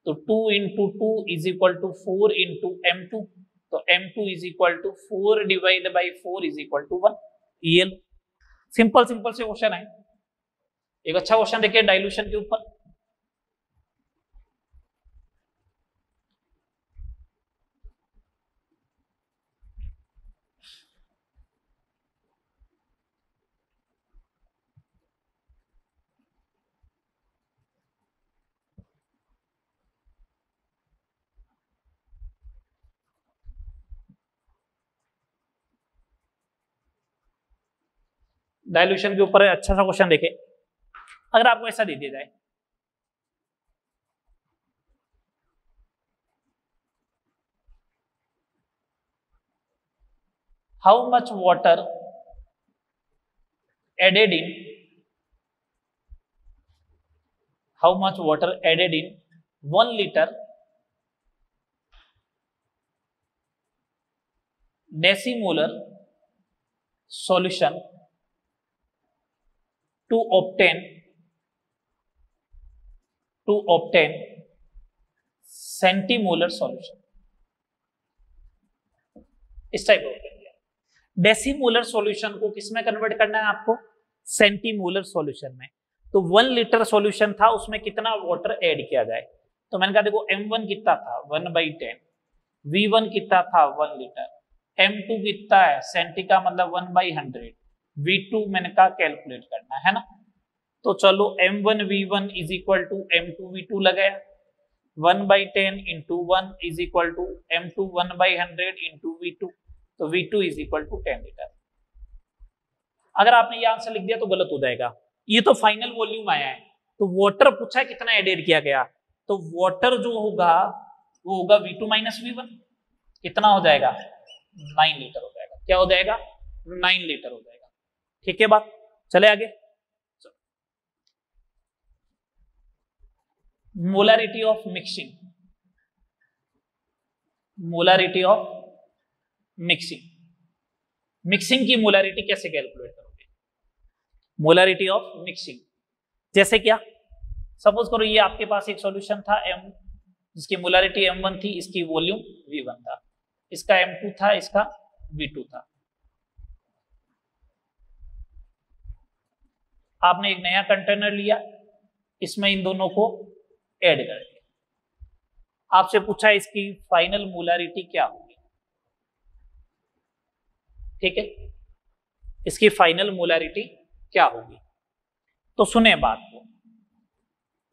तो 2 into 2 is equal to 4 into m2, तो m2 is equal to 4 divide by 4 is equal to 1। ये सिंपल सिंपल से क्वेश्चन है। एक अच्छा क्वेश्चन देखिए डाइल्यूशन के ऊपर। डाइल्यूशन के ऊपर अच्छा सा क्वेश्चन देखे। अगर आपको ऐसा दे दिया जाए how much water added in how much water added in 1 liter decimolar solution to obtain centimolar solution। इस टाइप का डेसीमोलर सॉल्यूशन को किसमें कन्वर्ट करना है आपको, सेंटीमोलर सॉल्यूशन में। तो 1 लीटर सॉल्यूशन था, उसमें कितना वाटर ऐड किया जाए। तो मैंने कहा देखो m1 कितना था 1/10, v1 कितना था 1 लीटर, m2 कितना है सेंटी का मतलब 1/100, v2 मैंने कहा कैलकुलेट करना है ना। तो चलो m1 v1 is equal to m2 v2 लगाया, 1/10 into 1 is equal to m2 1/100 into v2, तो v2 is equal to 10 litre. अगर आपने ये आंसर लिख दिया तो गलत हो जाएगा। ये तो फाइनल वॉल्यूम आया है, तो वाटर पूछा है कितना एडेड किया गया, तो वाटर जो होगा वो होगा v2 माइनस v1, कितना हो जाएगा 9 लीटर हो जाएगा। क्या हो जाएगा 9 लीटर हो जाएगा। ठीक है बात, चले आगे। Molarity of mixing, molarity of mixing, mixing की मोलारिटी कैसे कैलकुलेट करोगे, मोलारिटी ऑफ मिक्सिंग जैसे क्या, सपोज करो ये आपके पास एक सॉल्यूशन था m जिसकी मोलारिटी m1 थी, इसकी वॉल्यूम v1 था, इसका m2 था, इसका v2 था। आपने एक नया कंटेनर लिया, इसमें इन दोनों को ऐड कर दिया, आपसे पूछा इसकी फाइनल मोलारिटी क्या होगी। ठीक है, इसकी फाइनल मोलारिटी क्या होगी। तो सुने बात को,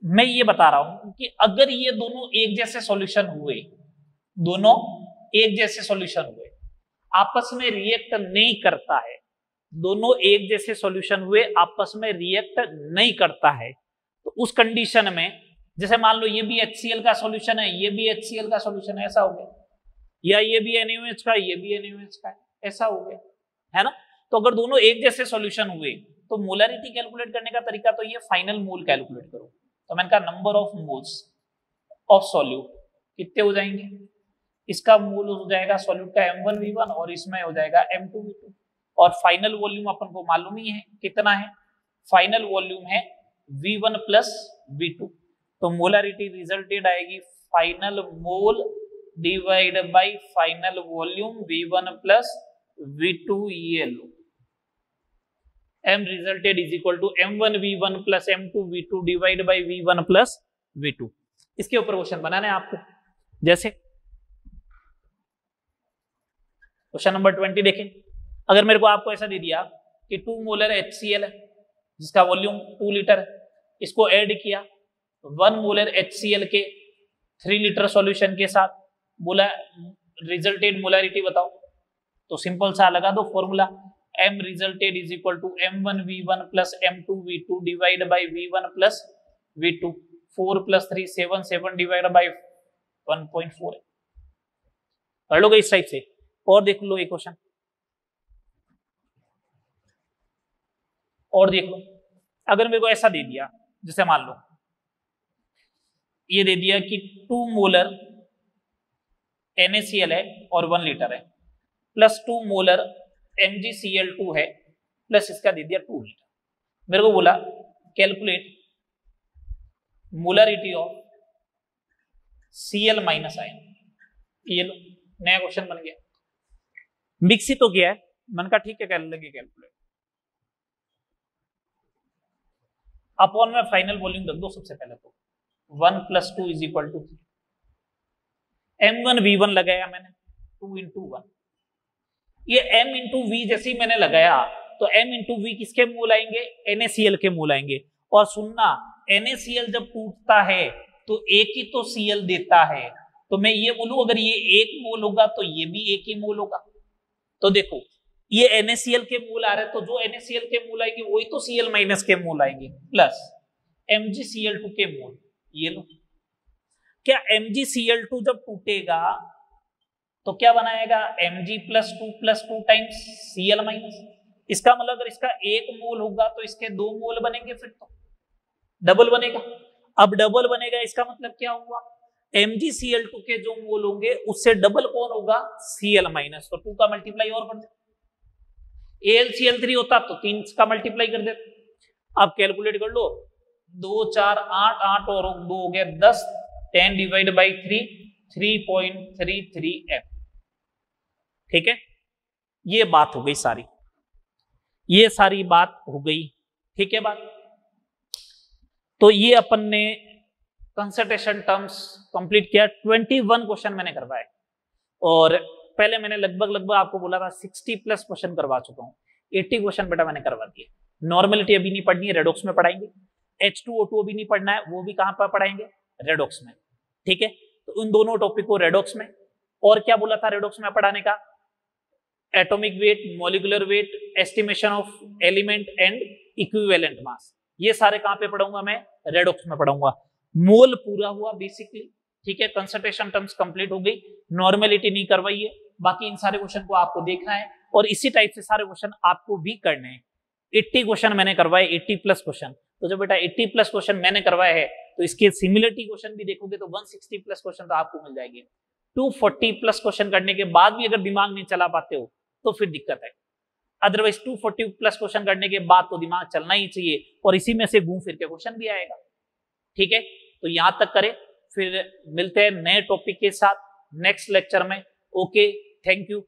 मैं ये बता रहा हूं कि अगर ये दोनों एक जैसे सॉल्यूशन हुए, दोनों एक जैसे सॉल्यूशन हुए, आपस में रिएक्ट नहीं करता है, दोनों एक जैसे सॉल्यूशन हुए आपस में रिएक्ट नहीं करता है, तो उस कंडीशन में जैसे मान लो ये भी HCl का सॉल्यूशन है, ये भी HCl का सॉल्यूशन है, ऐसा हो गया, या ये भी NaOH का, ये भी NaOH का है, ऐसा हो गया है ना। तो अगर दोनों एक जैसे सॉल्यूशन हुए तो मोलारिटी कैलकुलेट करने का तरीका तो ये फाइनल मोल कैलकुलेट करो। तो मैंने कहा number of moles of solute कितने हो जाएंगे, इसका मोल हो जाएगा सॉल्यूट का m1 v1 और इसमें हो जाएगा m2 v2, और फाइनल वॉल्यूम अपन को मालूम ही है कितना है, फाइनल वॉल्यूम है v1 प्लस v2। तो मोलारिटी रिजल्टेड आएगी final mole divide by final volume v1 plus v2, ये लो m resulted is equal to m1 v1 plus m2 v2 divide by v1 plus v2। इसके ऊपर क्वेश्चन बनाना है आपको। जैसे क्वेश्चन नंबर 20 देखें, अगर मेरे को आपको ऐसा दे दिया कि 2 मोलर HCl है जिसका वॉल्यूम 2 लीटर है, इसको ऐड किया 1 मोलर HCl के 3 लीटर सॉल्यूशन के साथ, बोला रिजल्टेड मोलारिटी बताओ। तो सिंपल सा लगा दो formula, m resulted is equal to m1 v1 plus m2 v2 divide by v1 plus v2, 4 plus 3 7, 7 divide by 1.4 कर लोगे इस टाइप से। और देख लो एक क्वेश्चन और देख लो, अगर मेरे को ऐसा दे दिया, जैसे मान लो ये दे दिया कि 2 मोलर NaCl है और 1 लीटर है, प्लस 2 मोलर MgCl2 है, प्लस इसका दे दिया 2 लीटर। मेरे को बोला calculate molarity of Cl minus ion. ये लो नया क्वेश्चन बन गया, मिक्स ही तो किया है। मैंने कहा ठीक है कर लेंगे कैलकुलेट, अपॉन में फाइनल वॉल्यूम रख दो सबसे पहले, तो 1 plus 2 is equal to 3, m1 v1 लगाया मैंने 2 इंटू 1, ये m इंटू v जैसे ही मैंने लगाया तो m इंटू v किसके मोल आएंगे, NaCl के मोल आएंगे। और सुनना, NaCl जब टूटता है तो एक ही तो Cl देता है, तो मैं ये बोलूं अगर ये 1 मोल होगा तो ये भी 1 ही मोल होगा। तो देखो ये NaCl के मोल आ रहे हैं, तो जो NaCl के मोल आएंगे वही तो Cl माइनस के मोल आएंगे, प्लस MgCl2 के मोल, ये लो। क्या MgCl2 जब टूटेगा तो क्या बनाएगा, Mg+2 टाइम्स Cl माइनस। इसका मतलब अगर इसका 1 मोल होगा तो इसके 2 मोल बनेंगे, फिर तो डबल बनेगा। अब डबल बनेगा इसका मतलब क्या हुआ, MgCl2 के जो मोल होंगे उससे डबल कौन होगा, Cl माइनस। तो 2 का मल्टीप्लाई और कर दे। AlCl3 होता तो 3 का मल्टीप्लाई कर देते। अब कैलकुलेट कर लो, 2 4 8 8 और 2 हो गया 10, 10 डिवाइड बाई 3 3.33 m। ठीक है, ये बात हो गई सारी, ये सारी बात हो गई। ठीक है बात। तो ये अपन ने कंसंट्रेशन टर्म्स कंप्लीट किया। 21 क्वेश्चन मैंने करवाए और पहले मैंने लगभग आपको बोला था 60+ क्वेश्चन करवा चुका हूँ। 80 क्वेश्चन बेटा मैंने करवा दिए। नॉर्मेलिटी अभी नहीं पढ़नी है, रेडॉक्स में पढ़ाएंगे। H2O2 अभी नहीं पढ़ना है, वो भी कहां पर पढ़ाएंगे, रेडॉक्स में। ठीक है, तो उन दोनों टॉपिक को रेडॉक्स में। और क्या बोला था रेडॉक्स में पढ़ाने का, atomic weight, molecular weight, estimation of element and equivalent mass. ये सारे कहां पे पढ़ाऊंगा मैं, रेडॉक्स में पढ़ाऊंगा। मोल पूरा हुआ बेसिकली। ठीक है, कंसंट्रेशन टर्म्स कंप्लीट हो गई, नॉर्मेलिटी नहीं करवाई है। बाकी इन सारे क्वेश्चन को आपको देखना है और इसी टाइप से सारे क्वेश्चन आपको भी करने हैं। 80 क्वेश्चन मैंने करवाए, 80+ क्वेश्चन। तो जब बेटा 80+ क्वेश्चन मैंने करवाए हैं तो इसके सिमिलरिटी क्वेश्चन भी देखोगे तो 160+ क्वेश्चन तो आपको मिल जाएंगे। 240+ क्वेश्चन करने के बाद भी अगर दिमाग नहीं चला पाते हो तो फिर दिक्कत है। अदरवाइज 240+ क्वेश्चन करने के बाद तो दिमाग चलना ही चाहिए और इसी में से घूम फिर के क्वेश्चन भी आएगा। ठीक है, तो यहां तक करें, फिर मिलते हैं नए टॉपिक के साथ नेक्स्ट लेक्चर में। Okay, thank you.